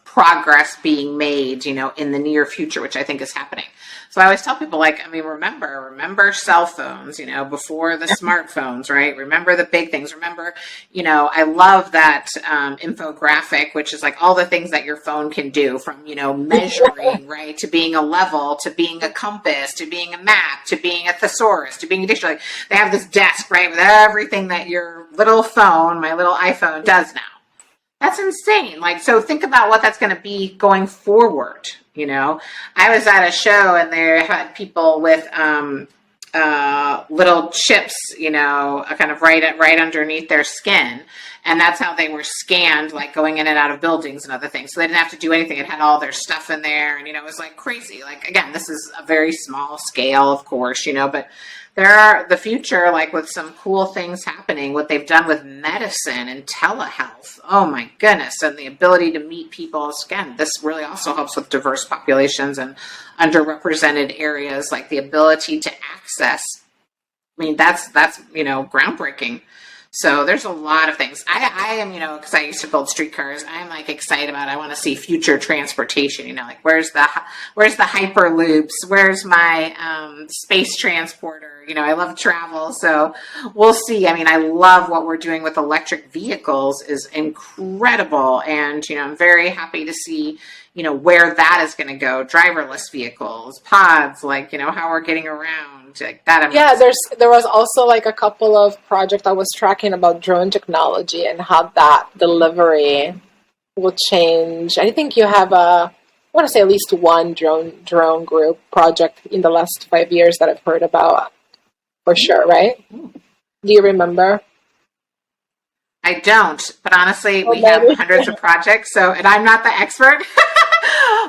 progress being made, in the near future, which I think is happening. So I always tell people, remember cell phones, before the smartphones, right? Remember the big things. Remember, I love that infographic, which is like all the things that your phone can do, from, measuring, right, to being a level, to being a compass, to being a map, to being a thesaurus, to being a dictionary. Like, they have this desk, right, with everything that your little phone, my little iPhone, does now. That's insane. So think about what that's going to be going forward. I was at a show and they had people with little chips, kind of right underneath their skin. And that's how they were scanned, like going in and out of buildings and other things. So they didn't have to do anything. It had all their stuff in there. And, it was like crazy. Again, this is a very small scale, of course, but there are the future, with some cool things happening, what they've done with medicine and telehealth. Oh my goodness. And the ability to meet people. Again, this really also helps with diverse populations and underrepresented areas, like the ability to access. That's groundbreaking. So there's a lot of things. I am, because I used to build streetcars, I'm excited about it. I want to see future transportation, where's the hyperloops? Where's my space transporter? I love travel. So we'll see. I love what we're doing with electric vehicles is incredible. And, I'm very happy to see, where that is going to go. Driverless vehicles, pods, how we're getting around. That. Yeah, there was also a couple of projects I was tracking about drone technology and how that delivery will change. I think you have I want to say at least one drone group project in the last 5 years that I've heard about, for sure, right? Do you remember? I don't, but honestly, we have hundreds of projects, and I'm not the expert.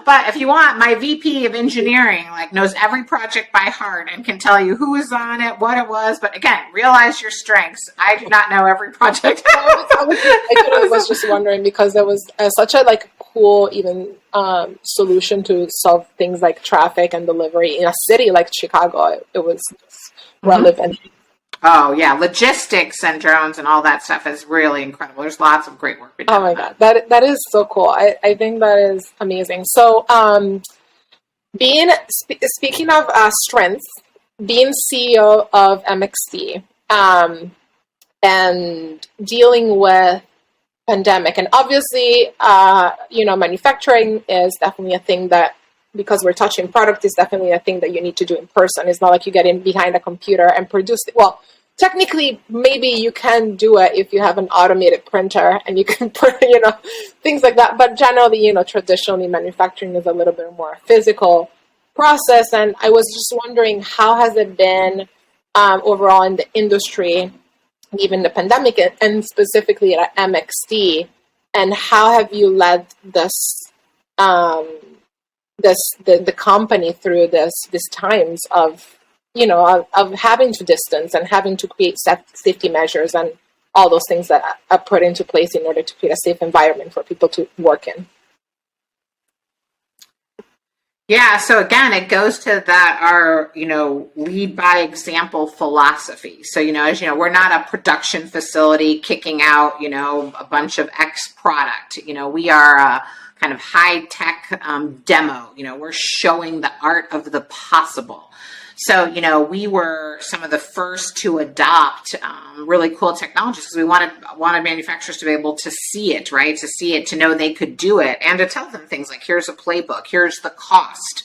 But if you want, my VP of engineering knows every project by heart and can tell you who was on it, what it was. But again, realize your strengths. I do not know every project. I was just wondering, because there was such a cool even solution to solve things like traffic and delivery in a city like Chicago. It was relevant. Oh yeah, logistics and drones and all that stuff is really incredible. There's lots of great work. Oh my God, that is so cool. I think that is amazing. So, speaking of strengths, being CEO of MxD, and dealing with pandemic, and obviously, manufacturing is definitely a thing that, because we're touching product, is definitely a thing that you need to do in person. It's not like you get in behind a computer and produce it. Well, technically, maybe you can do it if you have an automated printer and you can put, things like that. But generally, traditionally manufacturing is a little bit more physical process. And I was just wondering, how has it been overall in the industry, given the pandemic, and specifically at MxD, and how have you led this the company through these times of of having to distance and having to create safety measures and all those things that are put into place in order to create a safe environment for people to work in? Yeah, so again, it goes to that our, lead by example philosophy. So, as you know, we're not a production facility kicking out, a bunch of X product. We are a kind of high-tech demo. We're showing the art of the possible. So, we were some of the first to adopt really cool technologies, because we wanted manufacturers to be able to see it, right? To see it, to know they could do it, and to tell them things like, here's a playbook, here's the cost,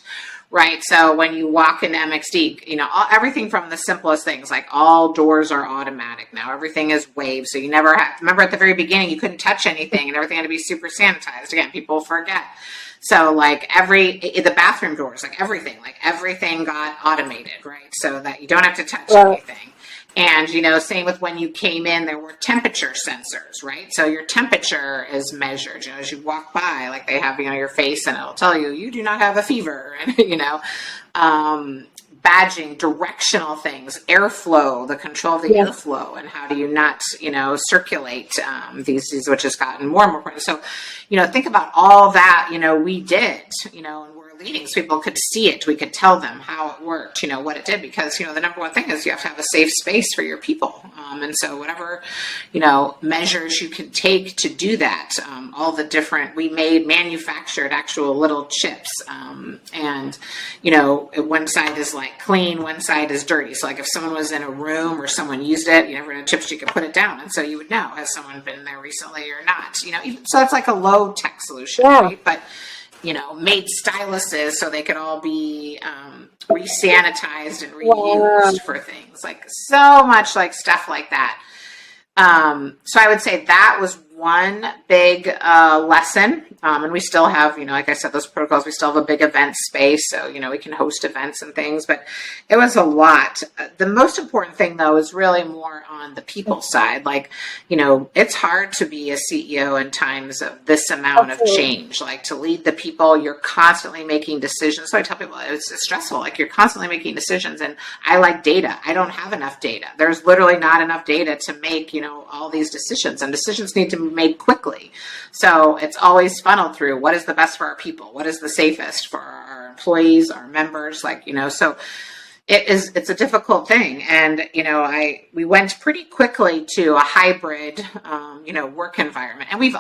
right? So when you walk into MxD, everything from the simplest things, like all doors are automatic now. Everything is wave. So you never have, remember at the very beginning, you couldn't touch anything and everything had to be super sanitized. Again, people forget. So the bathroom doors, everything got automated, right? So that you don't have to touch anything. And, same with when you came in, there were temperature sensors, right? So your temperature is measured, as you walk by, they have, your face, and it'll tell you do not have a fever, and, badging, directional things, airflow, the control of the airflow, and how do you not, circulate these, which has gotten more and more important. So, think about all that, we did, and we're leading so people could see it. We could tell them how it worked, what it did, because, the number one thing is you have to have a safe space for your people. And so whatever, measures you can take to do that, all the different, we manufactured actual little chips. And, one side is like clean, one side is dirty. So like if someone was in a room or someone used it, you never had chips, you could put it down. And so you would know, has someone been there recently or not, so that's like a low tech solution, right? But, made styluses so they could all be re-sanitized and reused for things, like so much like stuff like that. So I would say that was one big lesson. And we still have, like I said, those protocols, we still have a big event space. So, we can host events and things, but it was a lot. The most important thing, though, is really more on the people side. Like, it's hard to be a CEO in times of this amount of change, like to lead the people. You're constantly making decisions. So I tell people it's stressful. Like you're constantly making decisions. And I like data. I don't have enough data. There's literally not enough data to make, all these decisions, and decisions need to be made quickly. So it's always funneled through what is the best for our people, what is the safest for our employees, our members, so it's a difficult thing. And, we went pretty quickly to a hybrid, work environment. And we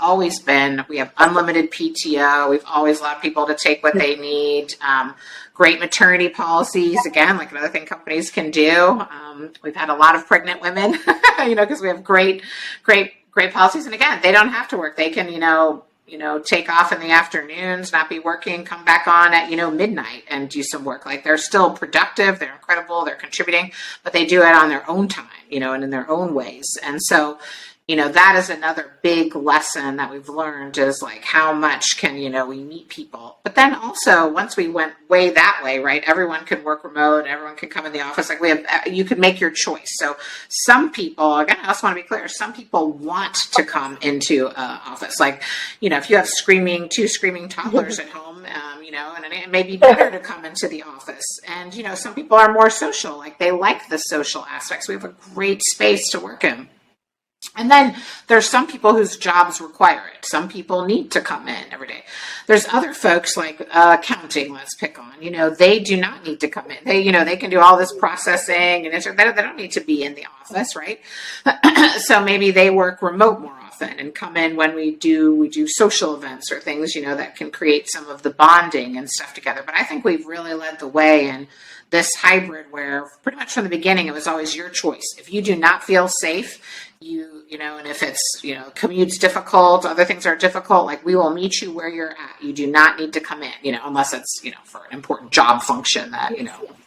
have unlimited PTO. We've always allowed people to take what they need. Great maternity policies, again, like another thing companies can do. We've had a lot of pregnant women, because we have great policies. And again, they don't have to work. They can, take off in the afternoons, not be working, come back on at, midnight and do some work. Like they're still productive, they're incredible, they're contributing, but they do it on their own time, and in their own ways. And so, that is another big lesson that we've learned is like how much can, we meet people. But then also once we went that way, right, everyone could work remote, everyone can come in the office. Like you could make your choice. So some people, again, I also want to be clear, some people want to come into office. Like, if you have two screaming toddlers at home, and it may be better to come into the office. And, some people are more social, like they like the social aspects. We have a great space to work in. And then there's some people whose jobs require it. Some people need to come in every day. There's other folks like accounting, let's pick on, they do not need to come in. They can do all this processing and they don't need to be in the office, right? So maybe they work remote more often and come in when we do social events or things, that can create some of the bonding and stuff together. But I think we've really led the way in this hybrid where pretty much from the beginning, it was always your choice. If you do not feel safe, and if it's, commute's difficult, other things are difficult, like we will meet you where you're at. You do not need to come in, unless it's, for an important job function that,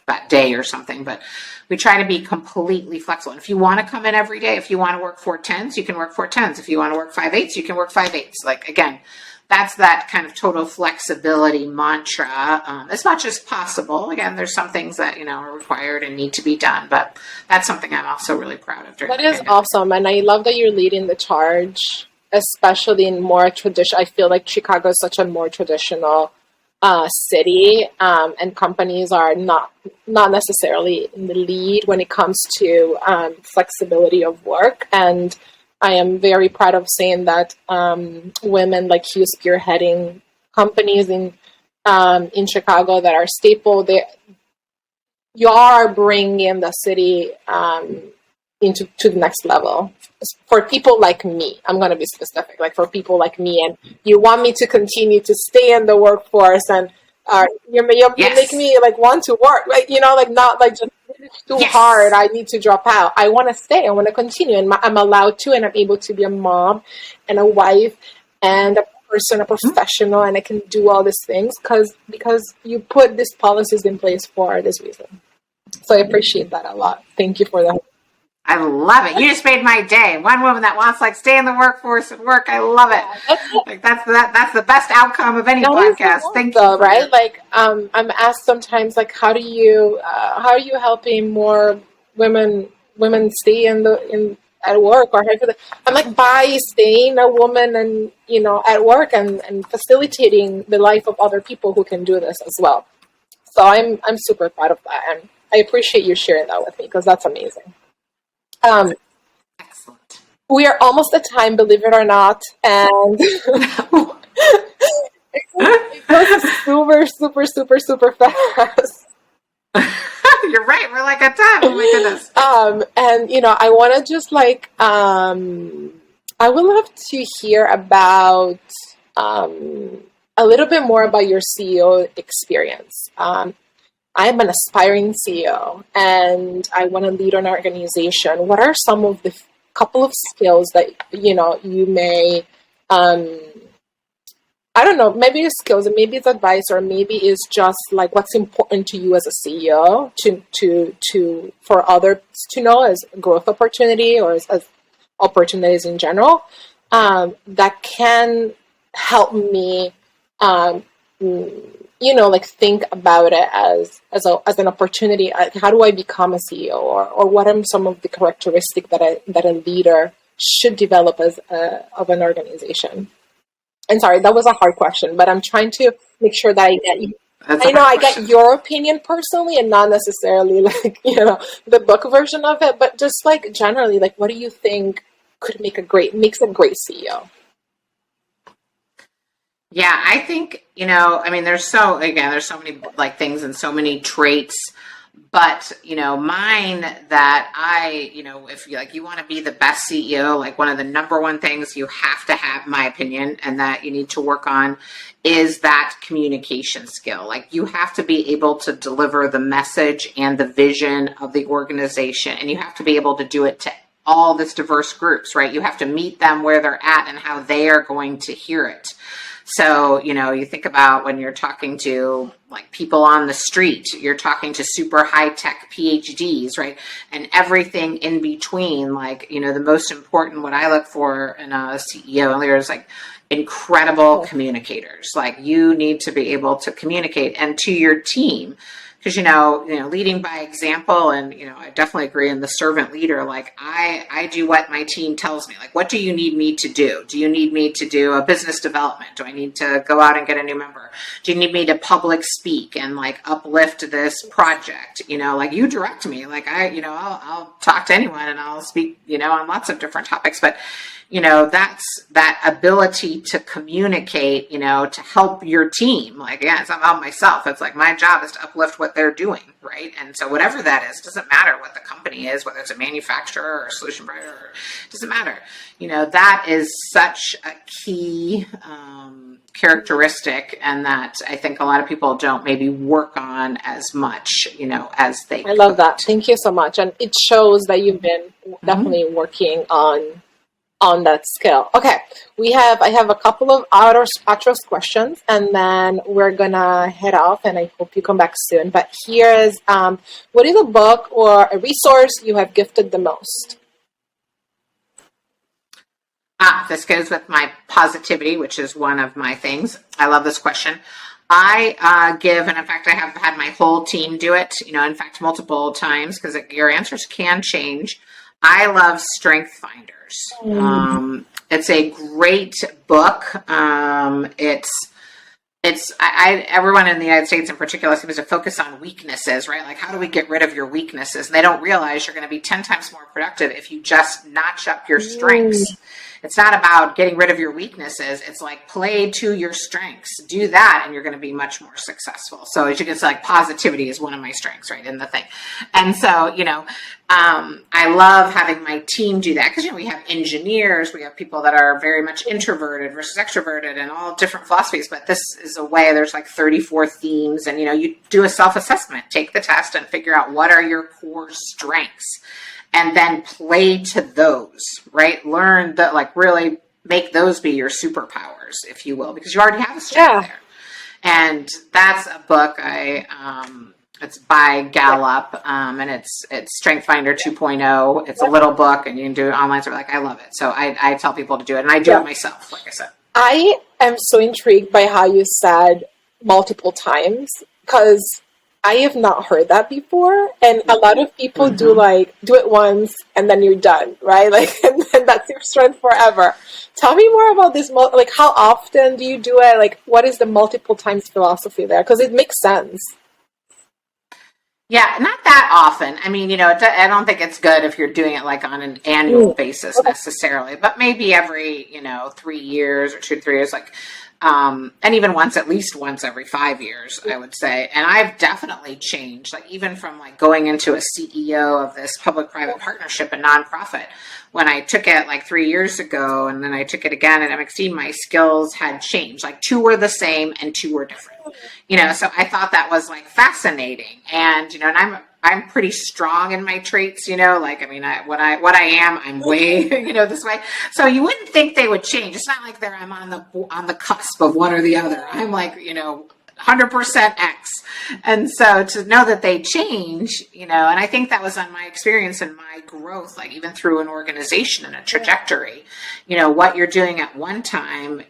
that day or something. But we try to be completely flexible. And if you want to come in every day, if you want to work 4/10s, you can work 4/10s. If you want to work 5/8s, you can work 5/8s. Like, again, that's that kind of total flexibility mantra, as much as possible. Again, there's some things that, are required and need to be done, but that's something I'm also really proud of. That is awesome. And I love that you're leading the charge, especially in more tradition. I feel like Chicago is such a more traditional city, and companies are not necessarily in the lead when it comes to flexibility of work. And I am very proud of saying that women like you spearheading companies in Chicago that are staple. You are bringing the city to the next level. For people like me, I'm going to be specific. Like for people like me, and you want me to continue to stay in the workforce, and you make me like want to work. Like not like just. Too hard, I need to drop out. I want to stay. I want to continue, and I'm allowed to, and I'm able to be a mom and a wife and a person, a professional, and I can do all these things because you put these policies in place for this reason. So I appreciate that a lot. Thank you for that. I love it. You just made my day. One woman that wants stay in the workforce and work. I love it. That's the best outcome of any podcast. Thank you. Right? Like I'm asked sometimes how are you helping more women stay at work or I'm like by staying a woman and at work and facilitating the life of other people who can do this as well. So I'm super proud of that, and I appreciate you sharing that with me because that's amazing. Excellent. We are almost at time, believe it or not, and it's was super, super, super, super fast. You're right. We're like at time. Oh my goodness. And I want to just I would love to hear about a little bit more about your CEO experience. I am an aspiring CEO and I want to lead an organization. What are some of the couple of skills that, you may, I don't know, maybe it's skills and maybe it's advice or maybe it's just like what's important to you as a CEO for others to know as growth opportunity or as opportunities in general, that can help me, think about it as an opportunity. How do I become a CEO, or what are some of the characteristics that a leader should develop of an organization? And sorry, that was a hard question, but I'm trying to make sure that I get you. I get your opinion personally and not necessarily the book version of it, but just generally, what do you think makes a great CEO? Yeah, I think, there's so many things and so many traits, but, mine that if you want to be the best CEO, one of the number one things you have to have, my opinion, and that you need to work on is that communication skill. You have to be able to deliver the message and the vision of the organization, and you have to be able to do it to all this diverse groups, right? You have to meet them where they're at and how they are going to hear it. So, you think about when you're talking to people on the street, you're talking to super high tech PhDs, right? And everything in between, the most important, what I look for in a CEO leader is incredible communicators. You need to be able to communicate and to your team. Because, leading by example, and, I definitely agree in the servant leader, I do what my team tells me. What do you need me to do? Do you need me to do a business development? Do I need to go out and get a new member? Do you need me to public speak and uplift this project? You direct me. I'll talk to anyone and I'll speak, on lots of different topics, but that's that ability to communicate, to help your team. It's not about myself. It's my job is to uplift what they're doing, right? And so whatever that is, doesn't matter what the company is, whether it's a manufacturer or a solution provider, doesn't matter. That is such a key characteristic, and that I think a lot of people don't maybe work on as much, as they could. Love that. Thank you so much. And it shows that you've been definitely working on that skill. Okay, I have a couple of outros questions, and then we're gonna head off, and I hope you come back soon. But here's what is a book or a resource you have gifted the most? This goes with my positivity, which is one of my things. I love this question. I give, and in fact, I have had my whole team do it, in fact, multiple times, because your answers can change. I love Strength Finders. It's a great book. Everyone in the United States in particular seems to focus on weaknesses, right? How do we get rid of your weaknesses? And they don't realize you're going to be 10 times more productive if you just notch up your strengths. It's not about getting rid of your weaknesses. It's play to your strengths. Do that, and you're going to be much more successful. So as you can see, positivity is one of my strengths, right, in the thing. And so, I love having my team do that because, we have engineers, we have people that are very much introverted versus extroverted and all different philosophies. But this is a way, there's 34 themes, and, you do a self-assessment, take the test and figure out what are your core strengths. And then play to those, right? Learn that, really make those be your superpowers, if you will, because you already have a strength there. And that's a book it's by Gallup, and it's Strength Finder 2.0. It's a little book, and you can do it online. So I love it. So I tell people to do it, and I do it myself, like I said. I am so intrigued by how you said multiple times, because I have not heard that before, and a lot of people do it once and then you're done, right? And then that's your strength forever. Tell me more about this. How often do you do it? What is the multiple times philosophy there? Because it makes sense. Yeah, not that often. I mean, I don't think it's good if you're doing it on an annual basis necessarily, but maybe every, 3 years or 2 to 3 years. and even at least once every 5 years, I would say. And I've definitely changed, like even from like going into a CEO of this public-private partnership and nonprofit. When I took it like 3 years ago, and then I took it again at MxD, my skills had changed. Like 2 were the same and 2 were different. So I thought that was like fascinating. And and I'm pretty strong in my traits, like, I mean, what I am, I'm way, this way. So you wouldn't think they would change. It's not like I'm on the cusp of one or the other. I'm like, 100% X. And so to know that they change, and I think that was on my experience and my growth, like even through an organization and a trajectory, what you're doing at one time,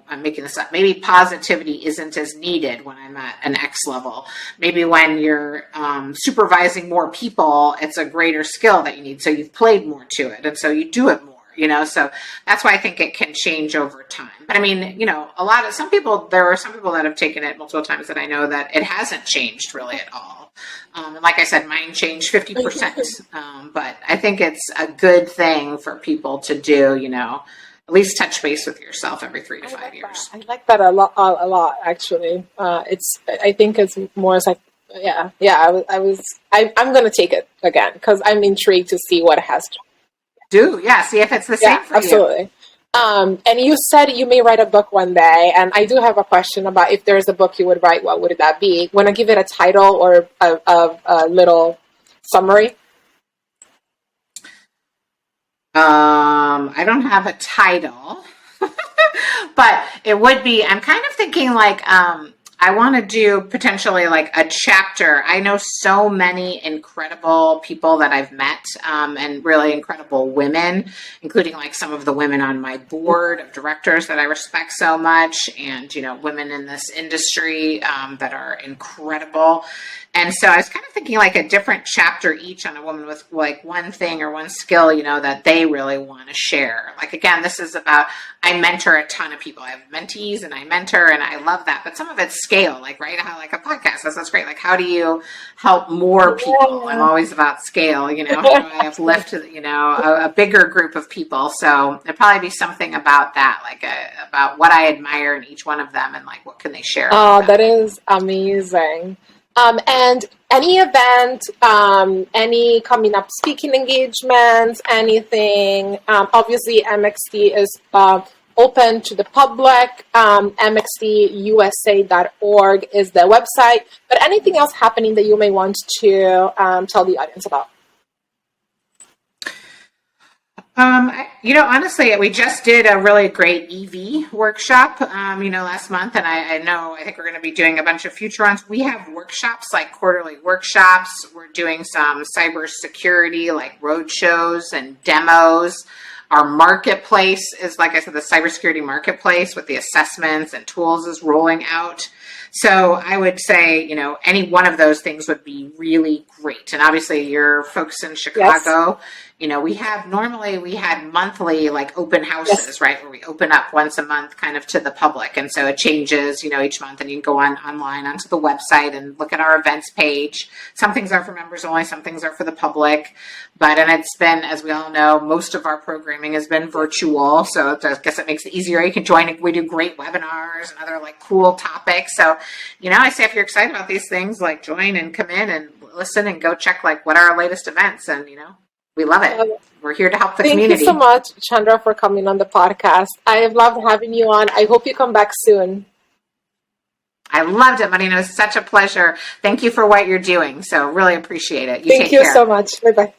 I'm making this up. Maybe positivity isn't as needed when I'm at an X level. Maybe when you're supervising more people, it's a greater skill that you need. So you've played more to it. And so you do it more. So that's why I think it can change over time. But I mean, there are some people that have taken it multiple times that I know that it hasn't changed really at all. And like I said, mine changed 50%. But I think it's a good thing for people to do, at least touch base with yourself every 3 to 5 years. I like that a lot, actually. I think it's more like, I'm going to take it again because I'm intrigued to see what it has changed. See if it's the same for absolutely. you. And you said you may write a book one day, and I do have a question about if there's a book you would write, what would that be? Want to give it a title or a little summary? I don't have a title, but it would be, I'm kind of thinking like, I want to do potentially like a chapter. I know so many incredible people that I've met, and really incredible women, including like some of the women on my board of directors that I respect so much, and, women in this industry that are incredible. And so I was kind of thinking like a different chapter each on a woman with like one thing or one skill, that they really want to share. Like, again, this is about, I mentor a ton of people. I have mentees and I mentor, and I love that. But some of it's scale, like, right? How like a podcast, that's great. Like, how do you help more people? I'm always about scale, how do I uplift, a bigger group of people? So it'd probably be something about that, like about what I admire in each one of them and like, what can they share? Oh, that is amazing. And any event, any coming up speaking engagements, anything, obviously MxD is open to the public. MxDusa.org is the website, but anything else happening that you may want to tell the audience about? Honestly, we just did a really great EV workshop, last month. And I think we're going to be doing a bunch of future ones. We have workshops, like quarterly workshops. We're doing some cybersecurity, like road shows and demos. Our marketplace is, like I said, the cybersecurity marketplace with the assessments and tools is rolling out. So I would say, any one of those things would be really great. And obviously your folks in Chicago, we had monthly like open houses, right? Where we open up once a month kind of to the public. And so it changes, each month, and you can go online onto the website and look at our events page. Some things are for members only, some things are for the public. And it's been, as we all know, most of our programming has been virtual. So I guess it makes it easier. You can join. We do great webinars and other like cool topics. So, I say if you're excited about these things, like join and come in and listen and go check like what are our latest events. And, we love it. We're here to help the community. Thank you so much, Chandra, for coming on the podcast. I have loved having you on. I hope you come back soon. I loved it, Marina. It was such a pleasure. Thank you for what you're doing. So really appreciate it. Thank you so much. Bye-bye.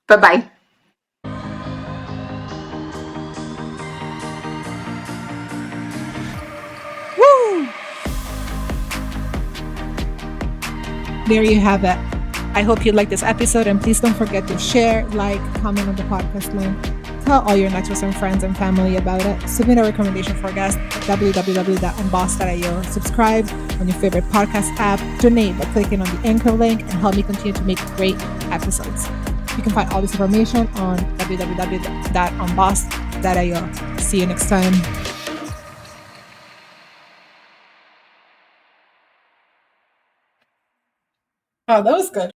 Bye-bye. Woo! There you have it. I hope you liked this episode, and please don't forget to share, like, comment on the podcast link. Tell all your networks and friends and family about it. Submit a recommendation for guests at www.unboss.io. Subscribe on your favorite podcast app. Donate by clicking on the anchor link and help me continue to make great episodes. You can find all this information on www.unboss.io. See you next time. Oh, that was good.